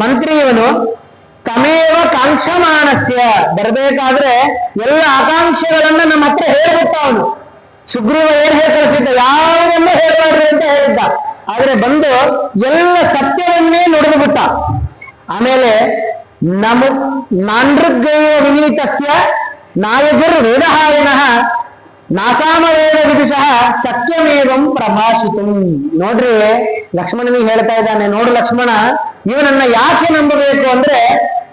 ಮಂತ್ರಿಯವನು. ತಮೇವ ಕಾಂಕ್ಷಮಾನಸ್ಯ, ಬರಬೇಕಾದ್ರೆ ಎಲ್ಲ ಆಕಾಂಕ್ಷೆಗಳನ್ನ ನಮ್ಮ ಹತ್ರ ಹೇಳ್ಬಿಟ್ಟ ಅವನು. ಸುಗ್ರೀವ ಏನ್ ಹೇಳ್ತಿದ್ದ, ಯಾವುದನ್ನು ಹೇಳಬಾರ್ದು ಅಂತ ಹೇಳಿದ್ದ. ಆದ್ರೆ ಬಂದು ಎಲ್ಲ ಸತ್ಯವನ್ನೇ ನುಡಿದು ಬಿಟ್ಟ. ಆಮೇಲೆ ನಾನೃಗ್ಗೈವ ವಿನೀತಸ್ಯ ನಾಯಕರು ವೇದಹಾರಿಣಃ ನಾಸಾಮ ವೇದ ವಿದುಷಃ ಶಕ್ಯಮೇವಂ ಪ್ರಭಾಷಿತಂ. ನೋಡ್ರಿ, ಲಕ್ಷ್ಮಣನಿಗೆ ಹೇಳ್ತಾ ಇದ್ದಾನೆ, ನೋಡು ಲಕ್ಷ್ಮಣ, ಇವನನ್ನ ಯಾಕೆ ನಂಬಬೇಕು ಅಂದ್ರೆ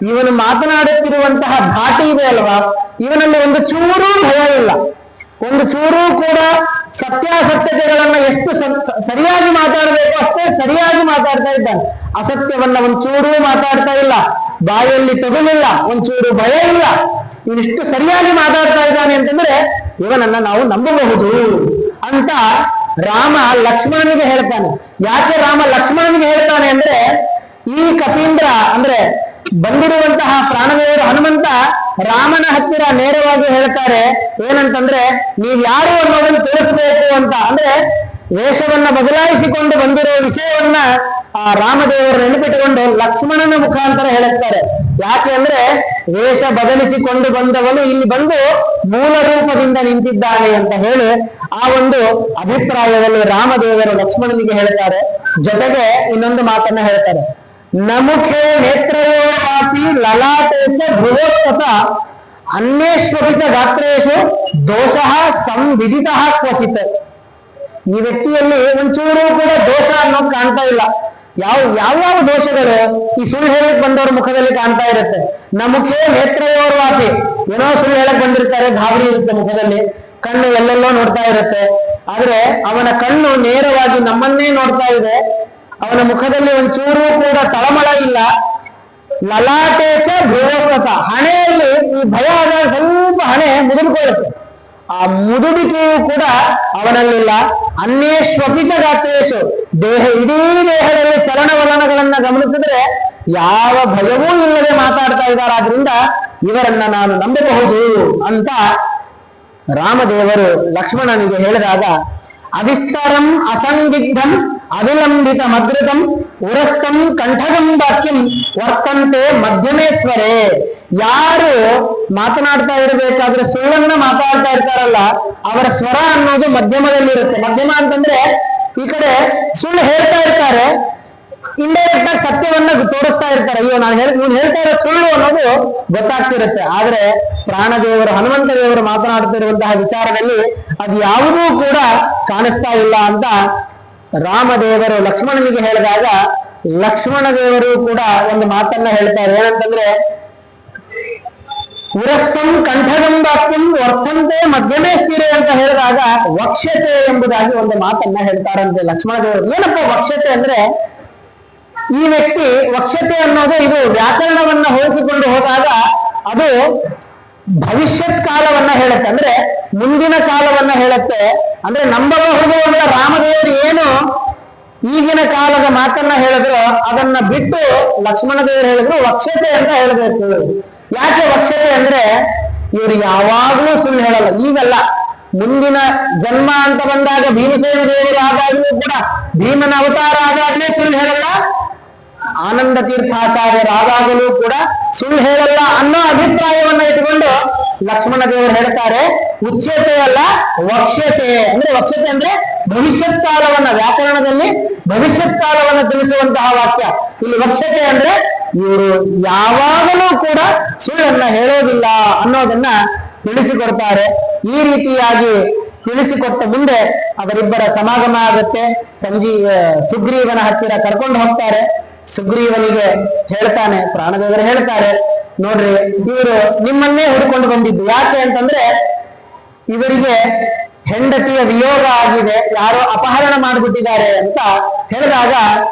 ಇವನು ಮಾತನಾಡುತ್ತಿರುವಂತಹ ಧಾಟಿ ಇದೆ ಅಲ್ವಾ, ಇವನಲ್ಲಿ ಒಂದು ಚೂರೂ ಭಯ ಇಲ್ಲ, ಒಂದು ಚೂರೂ ಕೂಡ ಸತ್ಯಾಸತ್ಯತೆಗಳನ್ನ ಎಷ್ಟು ಸರಿಯಾಗಿ ಮಾತಾಡಬೇಕು ಅಷ್ಟೇ ಸರಿಯಾಗಿ ಮಾತಾಡ್ತಾ ಇದ್ದಾನೆ. ಅಸತ್ಯವನ್ನ ಒಂಚೂರು ಮಾತಾಡ್ತಾ ಇಲ್ಲ, ಬಾಯಲ್ಲಿ ತಗುಲಿಲ್ಲ, ಒಂಚೂರು ಭಯ ಇಲ್ಲ, ಇವನಿಷ್ಟು ಸರಿಯಾಗಿ ಮಾತಾಡ್ತಾ ಇದ್ದಾನೆ ಅಂತಂದ್ರೆ ಇವನನ್ನ ನಾವು ನಂಬಬಹುದು ಅಂತ ರಾಮ ಲಕ್ಷ್ಮಣನಿಗೆ ಹೇಳ್ತಾನೆ. ಯಾಕೆ ರಾಮ ಲಕ್ಷ್ಮಣನಿಗೆ ಹೇಳ್ತಾನೆ ಅಂದ್ರೆ, ಈ ಕಪೀಂದ್ರ ಅಂದ್ರೆ ಬಂದಿರುವಂತಹ ಪ್ರಾಣದೇವರು ಹನುಮಂತ ರಾಮನ ಹತ್ತಿರ ನೇರವಾಗಿ ಹೇಳ್ತಾರೆ ಏನಂತಂದ್ರೆ, ನೀವ್ ಯಾರು ಅನ್ನೋದನ್ನು ತಿಳಿಸಬೇಕು ಅಂತ. ಅಂದ್ರೆ ವೇಷವನ್ನ ಬದಲಾಯಿಸಿಕೊಂಡು ಬಂದಿರೋ ವಿಷಯವನ್ನ ಆ ರಾಮದೇವರು ನೆನಪಿಟ್ಟುಕೊಂಡು ಲಕ್ಷ್ಮಣನ ಮುಖಾಂತರ ಹೇಳುತ್ತಾರೆ. ಯಾಕೆ ಅಂದ್ರೆ ವೇಷ ಬದಲಿಸಿಕೊಂಡು ಬಂದವನು ಇಲ್ಲಿ ಬಂದು ಮೂಲ ರೂಪದಿಂದ ನಿಂತಿದ್ದಾನೆ ಅಂತ ಹೇಳಿ ಆ ಒಂದು ಅಭಿಪ್ರಾಯದಲ್ಲಿ ರಾಮದೇವರು ಲಕ್ಷ್ಮಣನಿಗೆ ಹೇಳ್ತಾರೆ. ಜೊತೆಗೆ ಇನ್ನೊಂದು ಮಾತನ್ನ ಹೇಳ್ತಾರೆ, ನಮುಖೆ ನೇತ್ರಯೋಪಾಪಿ ಲಲಾಟೇಚ ಭ್ರುವೋತ್ತತ ಅನ್ಯೇಶ್ವಪಿತ ಗಾತ್ರೇಶು ದೋಷಃ ಸಂವಿದಿತಃ ಕ್ವಚಿತ್. ಈ ವ್ಯಕ್ತಿಯಲ್ಲಿ ಒಂಚೂರು ಕೂಡ ದೋಷ ಅನ್ನೋದು ಕಾಣ್ತಾ ಇಲ್ಲ. ಯಾವ ದೋಷಗಳು ಈ ಸುಳ್ಳು ಹೇಳಕ್ ಬಂದವ್ರ ಮುಖದಲ್ಲಿ ಕಾಣ್ತಾ ಇರುತ್ತೆ. ನಮುಖೆ ನೇತ್ರಯೋರ್ವಾಪಿ, ಏನೋ ಸುಳ್ಳು ಹೇಳಕ್ ಬಂದಿರ್ತಾರೆ, ಗಾಬರಿ ಇರುತ್ತೆ ಮುಖದಲ್ಲಿ, ಕಣ್ಣು ಎಲ್ಲೆಲ್ಲೋ ನೋಡ್ತಾ ಇರುತ್ತೆ. ಆದ್ರೆ ಅವನ ಕಣ್ಣು ನೇರವಾಗಿ ನಮ್ಮನ್ನೇ ನೋಡ್ತಾ ಇದೆ, ಅವನ ಮುಖದಲ್ಲಿ ಒಂಚೂರು ಕೂಡ ತಳಮಳ ಇಲ್ಲ. ಲಲಾಟೇಚ ಭ್ರುವೋತ್ತತ, ಹಣೆಯಲ್ಲಿ ಈ ಭಯ ಆದಾಗ ಸ್ವಲ್ಪ ಹಣೆ ಮುದುಡ್ಕೊಳ್ಳುತ್ತೆ, ಆ ಮುದುಡಿಕೆಯೂ ಕೂಡ ಅವನಲ್ಲಿಲ್ಲ. ಅನ್ಯೇಶ್ವಪಿತ ಗಾತ್ರೇಶು, ಇಡೀ ದೇಹದಲ್ಲಿ ಚಲನವಲನಗಳನ್ನ ಗಮನಿಸಿದ್ರೆ ಯಾವ ಭಯವೂ ಇಲ್ಲದೆ ಮಾತಾಡ್ತಾ ಇದ್ದಾರೆ. ಆದ್ರಿಂದ ಇವರನ್ನ ನಾನು ನಂಬಬಹುದು ಅಂತ ರಾಮದೇವರು ಲಕ್ಷ್ಮಣನಿಗೆ ಹೇಳಿದಾಗ, ಅವಿಸ್ತರಂ ಅಸಂದಿಗ್ಧಂ ಅವಿಲಂಬಿತ ಮದ್ರತಂ ಉರಸ್ತಂ ಕಂಠಗಂ ವಾಕ್ಯಂ ವರ್ತಂತೆ ಮಧ್ಯಮೇಶ್ವರೇ. ಯಾರು ಮಾತನಾಡ್ತಾ ಇರಬೇಕಾದ್ರೆ ಸುಳ್ಳನ್ನ ಮಾತಾಡ್ತಾ ಇರ್ತಾರಲ್ಲ, ಅವರ ಸ್ವರ ಅನ್ನೋದು ಮಧ್ಯಮದಲ್ಲಿರುತ್ತೆ. ಮಧ್ಯಮ ಅಂತಂದ್ರೆ ಈ ಕಡೆ ಸುಳ್ಳು ಹೇಳ್ತಾ ಇರ್ತಾರೆ, ಇಂಡೈರೆಕ್ಟ್ ಆಗಿ ಸತ್ಯವನ್ನ ತೋರಿಸ್ತಾ ಇರ್ತಾರೆ, ಅಯ್ಯೋ ನಾನು ಹೇಳ್ತಾ ಇರೋ ಸುಳ್ಳು ಅನ್ನೋದು ಗೊತ್ತಾಗ್ತಿರುತ್ತೆ. ಆದ್ರೆ ಪ್ರಾಣದೇವರು ಹನುಮಂತ ದೇವರು ಮಾತನಾಡ್ತಿರುವಂತಹ ವಿಚಾರದಲ್ಲಿ ಅದು ಯಾವುದೂ ಕೂಡ ಕಾಣಿಸ್ತಾ ಇಲ್ಲ ಅಂತ ರಾಮದೇವರು ಲಕ್ಷ್ಮಣನಿಗೆ ಹೇಳಿದಾಗ, ಲಕ್ಷ್ಮಣ ದೇವರು ಕೂಡ ಒಂದು ಮಾತನ್ನ ಹೇಳ್ತಾರೆ. ಏನಂತಂದ್ರೆ, ಉರಸ್ಥಂ ಕಂಠಗಂ ವಾಕ್ಯಂ ವರ್ತಂತೆ ಮಧ್ಯಮೇ ಸ್ಥಿರೆ ಅಂತ ಹೇಳಿದಾಗ ವಕ್ಷ್ಯತೆ ಎಂಬುದಾಗಿ ಒಂದು ಮಾತನ್ನ ಹೇಳ್ತಾರಂತೆ ಲಕ್ಷ್ಮಣ ದೇವರು. ಏನಪ್ಪ ವಕ್ಷ್ಯತೆ ಅಂದ್ರೆ, ಈ ವ್ಯಕ್ತಿ ವಕ್ಷ್ಯತೆ ಅನ್ನೋದು ಇದು ವ್ಯಾಕರಣವನ್ನ ಹೋಲಿಸಿಕೊಂಡು ಹೋದಾಗ ಅದು ಭವಿಷ್ಯತ್ ಕಾಲವನ್ನ ಹೇಳುತ್ತೆ, ಅಂದ್ರೆ ಮುಂದಿನ ಕಾಲವನ್ನ ಹೇಳುತ್ತೆ. ಅಂದ್ರೆ ನಂಬಬಹುದು ಅಂತ ರಾಮದೇವರು ಏನು ಈಗಿನ ಕಾಲದ ಮಾತನ್ನ ಹೇಳಿದ್ರು ಅದನ್ನ ಬಿಟ್ಟು ಲಕ್ಷ್ಮಣ ದೇವರು ಹೇಳಿದ್ರು ವಕ್ಷ್ಯತೆ ಅಂತ ಹೇಳಬೇಕು. ಯಾಕೆ ವಕ್ಷ್ಯತೆ ಅಂದ್ರೆ, ಇವರು ಯಾವಾಗ್ಲೂ ಸುಳ್ಳು ಹೇಳಲ್ಲ. ಈಗಲ್ಲ, ಮುಂದಿನ ಜನ್ಮ ಅಂತ ಬಂದಾಗ ಭೀಮಸೇನ ದೇವರು ಆದಾಗ್ಲೂ ಕೂಡ, ಭೀಮನ ಅವತಾರ ಆದಾಗ್ಲೂ ಸುಳ್ಳು ಹೇಳಲ್ಲ, ಆನಂದ ತೀರ್ಥಾಚಾರ್ಯರಾದಾಗಲೂ ಕೂಡ ಸುಳ್ಳು ಹೇಳಲ್ಲ ಅನ್ನೋ ಅಭಿಪ್ರಾಯವನ್ನ ಇಟ್ಟುಕೊಂಡು ಲಕ್ಷ್ಮಣ ದೇವರು ಹೇಳ್ತಾರೆ ಉಚ್ಯತೆ ಅಲ್ಲ ವಕ್ಷ್ಯತೆ. ಅಂದ್ರೆ ವಕ್ಷ್ಯತೆ ಅಂದ್ರೆ ಭವಿಷ್ಯತ್ ಕಾಲವನ್ನ, ವ್ಯಾಕರಣದಲ್ಲಿ ಭವಿಷ್ಯತ್ ಕಾಲವನ್ನ ತಿಳಿಸುವಂತಹ ವಾಕ್ಯ. ಇಲ್ಲಿ ವಕ್ಷ್ಯತೆ ಅಂದ್ರೆ ಇವರು ಯಾವಾಗಲೂ ಕೂಡ ಸುಳ್ಳನ್ನ ಹೇಳೋದಿಲ್ಲ ಅನ್ನೋದನ್ನ ತಿಳಿಸಿಕೊಡ್ತಾರೆ. ಈ ರೀತಿಯಾಗಿ ತಿಳಿಸಿಕೊಟ್ಟ ಮುಂದೆ ಅವರಿಬ್ಬರ ಸಮಾಗಮ ಆಗುತ್ತೆ. ಸುಗ್ರೀವನ ಹತ್ತಿರ ಕರ್ಕೊಂಡು ಹೋಗ್ತಾರೆ. ಸುಗ್ರೀವನಿಗೆ ಹೇಳ್ತಾನೆ, ಪ್ರಾಣದೇವರು ಹೇಳ್ತಾರೆ, ನೋಡ್ರಿ ಇವರು ನಿಮ್ಮನ್ನೇ ಹುಡ್ಕೊಂಡು ಬಂದಿದ್ದು. ಯಾಕೆ ಅಂತಂದ್ರೆ ಇವರಿಗೆ ಹೆಂಡತಿಯ ವಿಯೋಗ ಆಗಿದೆ, ಯಾರೋ ಅಪಹರಣ ಮಾಡಿಬಿಟ್ಟಿದ್ದಾರೆ ಅಂತ ಹೇಳಿದಾಗ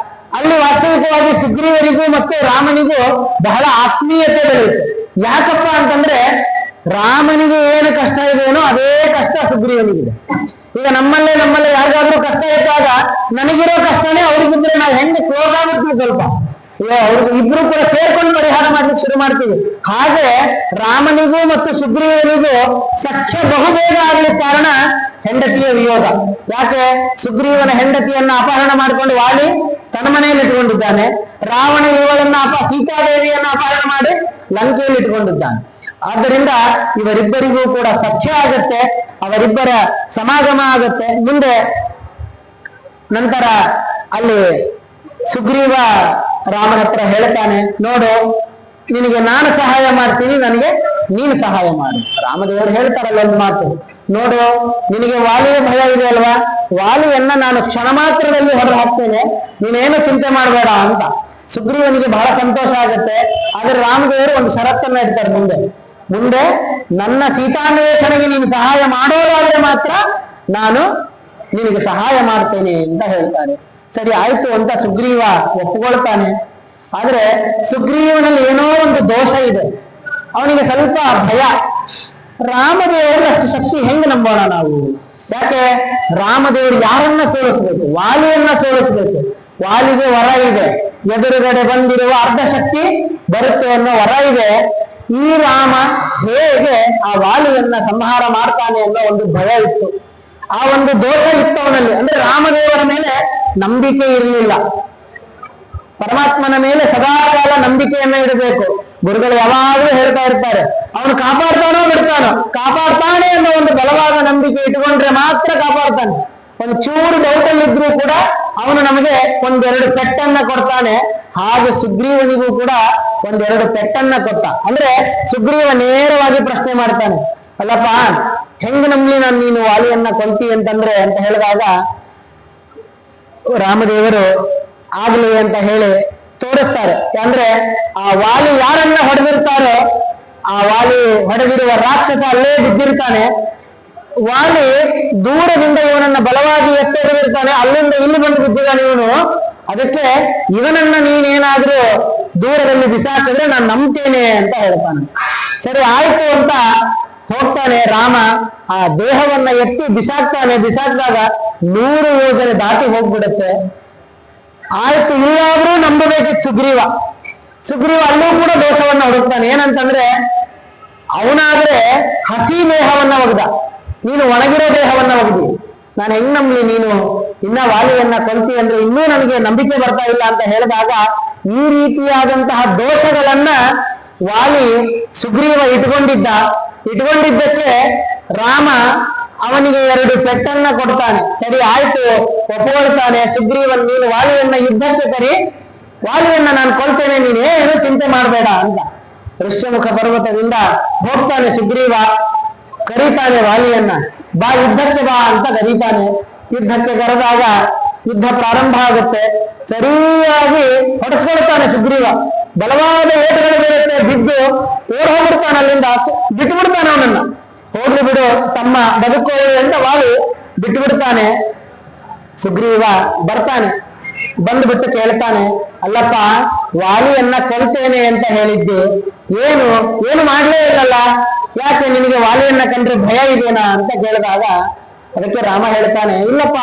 ಅಲ್ಲಿ ವಾಸ್ತವಿಕವಾಗಿ ಸುಗ್ರೀವನಿಗೂ ಮತ್ತು ರಾಮನಿಗೂ ಬಹಳ ಆತ್ಮೀಯತೆ ಬೆಳೆಯುತ್ತೆ. ಯಾಕಪ್ಪ ಅಂತಂದ್ರೆ ರಾಮನಿಗೆ ಏನು ಕಷ್ಟ ಇದೆಯೋ ಅದೇ ಕಷ್ಟ ಸುಗ್ರೀವನಿಗಿದೆ. ಈಗ ನಮ್ಮಲ್ಲೇ ಯಾರಿಗಾದ್ರೂ ಕಷ್ಟ ಇದ್ದಾಗ ನನಗಿರೋ ಕಷ್ಟನೇ ಅವ್ರಿಗಿದ್ರೆ ನಾವು ಹೆಂಗೆ ಕ್ಲೋಸ್ ಆಗುತ್ತೀವಿ, ಸ್ವಲ್ಪ ಅವ್ರಿಗೆ ಇಬ್ರು ಕೂಡ ಸೇರ್ಕೊಂಡು ಪರಿಹಾರ ಮಾಡ್ಲಿಕ್ಕೆ ಶುರು ಮಾಡ್ತೀವಿ. ಹಾಗೆ ರಾಮನಿಗೂ ಮತ್ತು ಸುಗ್ರೀವನಿಗೂ ಸಖ್ಯ ಬಹುಬೇಗ ಆಗ್ಲಿಕ್ಕೆ ಕಾರಣ ಹೆಂಡತಿಯ ವಿಯೋಗ. ಯಾಕೆ? ಸುಗ್ರೀವನ ಹೆಂಡತಿಯನ್ನ ಅಪಹರಣ ಮಾಡಿಕೊಂಡು ವಾಲಿ ತನ್ನ ಮನೆಯಲ್ಲಿ ಇಟ್ಕೊಂಡಿದ್ದಾನೆ, ರಾವಣ ಇವಳನ್ನ ಸೀತಾದೇವಿಯನ್ನ ಅಪಹರಣ ಮಾಡಿ ಲಂಕೆಯಲ್ಲಿ ಇಟ್ಕೊಂಡಿದ್ದಾನೆ. ಆದ್ದರಿಂದ ಇವರಿಬ್ಬರಿಗೂ ಕೂಡ ಸಖ್ಯ ಆಗುತ್ತೆ, ಅವರಿಬ್ಬರ ಸಮಾಗಮ ಆಗುತ್ತೆ. ಮುಂದೆ ನಂತರ ಅಲ್ಲಿ ಸುಗ್ರೀವ ರಾಮನ ಹತ್ರ ಹೇಳ್ತಾನೆ, ನೋಡು ನಿನಗೆ ನಾನು ಸಹಾಯ ಮಾಡ್ತೀನಿ, ನನಗೆ ನೀನು ಸಹಾಯ ಮಾಡು. ರಾಮದೇವರು ಹೇಳ್ತಾರಲ್ಲ ಒಂದು ಮಾತು, ನೋಡು ನಿನಗೆ ವಾಲಿಯ ಭಯ ಇದೆ ಅಲ್ವಾ, ವಾಲಿಯನ್ನ ನಾನು ಕ್ಷಣ ಮಾತ್ರದಲ್ಲಿ ಹೊರಗೆ ಹಾಕ್ತೇನೆ, ನೀನೇನು ಚಿಂತೆ ಮಾಡಬೇಡ ಅಂತ. ಸುಗ್ರೀವನಿಗೆ ಬಹಳ ಸಂತೋಷ ಆಗುತ್ತೆ. ಆದ್ರೆ ರಾಮದೇವರು ಒಂದು ಷರತ್ತನ್ನ ಇಡ್ತಾರೆ ಮುಂದೆ ನನ್ನ ಸೀತಾನ್ವೇಷಣೆಗೆ ನೀನು ಸಹಾಯ ಮಾಡೋದಾದ್ರೆ ಮಾತ್ರ ನಾನು ನಿನಗೆ ಸಹಾಯ ಮಾಡ್ತೇನೆ ಅಂತ ಹೇಳ್ತಾರೆ. ಸರಿ ಆಯ್ತು ಅಂತ ಸುಗ್ರೀವ ಒಪ್ಪಿಕೊಳ್ತಾನೆ. ಆದ್ರೆ ಸುಗ್ರೀವನಲ್ಲಿ ಏನೋ ಒಂದು ದೋಷ ಇದೆ, ಅವನಿಗೆ ಸ್ವಲ್ಪ ಭಯ. ರಾಮದೇವರು ಅಷ್ಟು ಶಕ್ತಿ ಹೆಂಗ್ ನಂಬೋಣ ನಾವು? ಯಾಕೆ ರಾಮದೇವರು ಯಾರನ್ನ ಸೋಲಿಸ್ಬೇಕು? ವಾಲಿಯನ್ನ ಸೋಲಿಸ್ಬೇಕು. ವಾಲಿಗೆ ವರ ಇದೆ, ಎದುರುಗಡೆ ಬಂದಿರುವ ಅರ್ಧ ಶಕ್ತಿ ಬರುತ್ತೆ ಅನ್ನೋ ವರ ಇದೆ. ಈ ರಾಮ ಹೇಗೆ ಆ ವಾಲಿಯನ್ನ ಸಂಹಾರ ಮಾಡ್ತಾನೆ ಅನ್ನೋ ಒಂದು ಭಯ ಇತ್ತು, ಆ ಒಂದು ದೋಷ ಇತ್ತು ಅವನಲ್ಲಿ. ಅಂದ್ರೆ ರಾಮದೇವರ ಮೇಲೆ ನಂಬಿಕೆ ಇರಲಿಲ್ಲ. ಪರಮಾತ್ಮನ ಮೇಲೆ ಸದಾಕಾಲ ನಂಬಿಕೆಯನ್ನ ಇಡಬೇಕು. ಗುರುಗಳು ಯಾವಾಗಲೂ ಹೇಳ್ತಾ ಇರ್ತಾರೆ, ಅವನು ಕಾಪಾಡ್ತಾನೋ ಬಿಡ್ತಾನೋ, ಕಾಪಾಡ್ತಾನೆ ಅನ್ನೋ ಒಂದು ಬಲವಾದ ನಂಬಿಕೆ ಇಟ್ಕೊಂಡ್ರೆ ಮಾತ್ರ ಕಾಪಾಡ್ತಾನೆ. ಒಂದು ಚೂರು ಡೌಟಲ್ಲಿದ್ರೂ ಕೂಡ ಅವನು ನಮಗೆ ಒಂದೆರಡು ಪೆಟ್ಟನ್ನ ಕೊಡ್ತಾನೆ. ಹಾಗೆ ಸುಗ್ರೀವನಿಗೂ ಕೂಡ ಒಂದೆರಡು ಪೆಟ್ಟನ್ನ ಕೊಟ್ಟ. ಅಂದ್ರೆ ಸುಗ್ರೀವ ನೇರವಾಗಿ ಪ್ರಶ್ನೆ ಮಾಡ್ತಾನೆ, ಅಲ್ಲಪ್ಪ ಹೆಂಗ್ ನಂಬ್ಲಿ ನಾನು ನೀನು ವಾಲಿಯನ್ನ ಕೊಲ್ತಿ ಅಂತಂದ್ರೆ ಅಂತ ಹೇಳಿದಾಗ ರಾಮದೇವರು ಆಗ್ಲಿ ಅಂತ ಹೇಳಿ ತೋರಿಸ್ತಾರೆ. ಅಂದ್ರೆ ಆ ವಾಲಿ ಯಾರನ್ನ ಹೊಡೆದಿರ್ತಾರೋ ಆ ವಾಲಿ ಹೊಡೆದಿರುವ ರಾಕ್ಷಸ ಅಲ್ಲೇ ಬಿದ್ದಿರ್ತಾನೆ. ವಾಲಿ ದೂರದಿಂದ ಇವನನ್ನ ಬಲವಾಗಿ ಎತ್ತಿರ್ತಾನೆ, ಅಲ್ಲಿಂದ ಇಲ್ಲಿ ಬಂದು ಬಿದ್ದಿದ್ದಾನೆ ಇವನು. ಅದಕ್ಕೆ ಇವನನ್ನ ನೀನೇನಾದ್ರೂ ದೂರದಲ್ಲಿ ಬಿಸಾಕಿದ್ರೆ ನಾನು ನಂಬ್ತೇನೆ ಅಂತ ಹೇಳ್ತಾನೆ. ಸರಿ ಆಯ್ತು ಅಂತ ಹೋಗ್ತಾನೆ ರಾಮ. ಆ ದೇಹವನ್ನ ಎತ್ತಿ ಬಿಸಾಕ್ತಾನೆ. ಬಿಸಾಕಿದಾಗ 100 ಯೋಜನೆ ದಾಟಿ ಹೋಗ್ಬಿಡುತ್ತೆ. ಆಯ್ತು, ಇಲ್ಲಾದ್ರೂ ನಂಬಬೇಕಿತ್ತು ಸುಗ್ರೀವ ಅಲ್ಲೂ ಕೂಡ ದೋಷವನ್ನ ಹುಡುಕ್ತಾನೆ. ಏನಂತಂದ್ರೆ ಅವನಾದ್ರೆ ಹಸಿ ದೇಹವನ್ನ ಒಗ್ದ, ನೀನು ಒಣಗಿರೋ ದೇಹವನ್ನ ಒಗ್ದಿ, ನಾನು ಹೆಂಗ್ ನಂಬ್ಲಿ ನೀನು ಇನ್ನ ವಾಲಿಯನ್ನ ಕೊಲ್ತಿ ಅಂದ್ರೆ ಇನ್ನೂ ನನಗೆ ನಂಬಿಕೆ ಬರ್ತಾ ಇಲ್ಲ ಅಂತ ಹೇಳಿದಾಗ ಈ ರೀತಿಯಾದಂತಹ ದೋಷಗಳನ್ನ ವಾಲಿ ಸುಗ್ರೀವ ಇಟ್ಕೊಂಡಿದ್ದಕ್ಕೆ ರಾಮ ಅವನಿಗೆ 2 ಪೆಟ್ಟನ್ನ ಕೊಡ್ತಾನೆ. ಸರಿ ಆಯ್ತು ಒಪ್ಪಿಕೊಳ್ತಾನೆ. ಸುಗ್ರೀವನ್ ನೀನು ವಾಲಿಯನ್ನ ಯುದ್ಧಕ್ಕೆ ಕರಿ, ವಾಲಿಯನ್ನ ನಾನು ಕೊಲ್ತೇನೆ, ನೀನೇನು ಚಿಂತೆ ಮಾಡಬೇಡ ಅಂತ. ಋಷ್ಯಮುಖ ಪರ್ವತದಿಂದ ಹೋಗ್ತಾನೆ ಸುಗ್ರೀವ, ಕರೀತಾನೆ ವಾಲಿಯನ್ನ, ಬಾ ಯುದ್ಧಕ್ಕೆ ಬಾ ಅಂತ ಕರೀತಾನೆ. ಯುದ್ಧಕ್ಕೆ ಕರೆದಾಗ ಯುದ್ಧ ಪ್ರಾರಂಭ ಆಗುತ್ತೆ. ಸರಿಯಾಗಿ ಹೊಡೆಸ್ಕೊಳ್ತಾನೆ ಸುಗ್ರೀವ. ಬಲವಾದ ಏಟುಗಳು ಬೀಳುತ್ತೆ, ಬಿದ್ದು ಓಡ್ ಹೋಗ್ಬಿಡ್ತಾನೆ, ಅಲ್ಲಿಂದ ಬಿಟ್ಟು ಬಿಡ್ತಾನೆ. ಅವನನ್ನ ಹೋಗ್ಲಿ ಬಿಡು ತಮ್ಮ ಬದುಕೋಳಿ ಅಂತ ವಾಲಿ ಬಿಟ್ಟು ಬಿಡ್ತಾನೆ. ಸುಗ್ರೀವ ಬರ್ತಾನೆ, ಬಂದ್ಬಿಟ್ಟು ಕೇಳ್ತಾನೆ, ಅಲ್ಲಪ್ಪ ವಾಲಿಯನ್ನ ಕೊಲ್ತೇನೆ ಅಂತ ಹೇಳಿದ್ದೆ, ಏನು ಮಾಡ್ಲೇ ಇಲ್ಲಲ್ಲ, ಯಾಕೆ ನಿನಗೆ ವಾಲಿಯನ್ನ ಕಂಡ್ರೆ ಭಯ ಇದೆನಾ ಅಂತ ಕೇಳಿದಾಗ ಅದಕ್ಕೆ ರಾಮ ಹೇಳ್ತಾನೆ, ಇಲ್ಲಪ್ಪ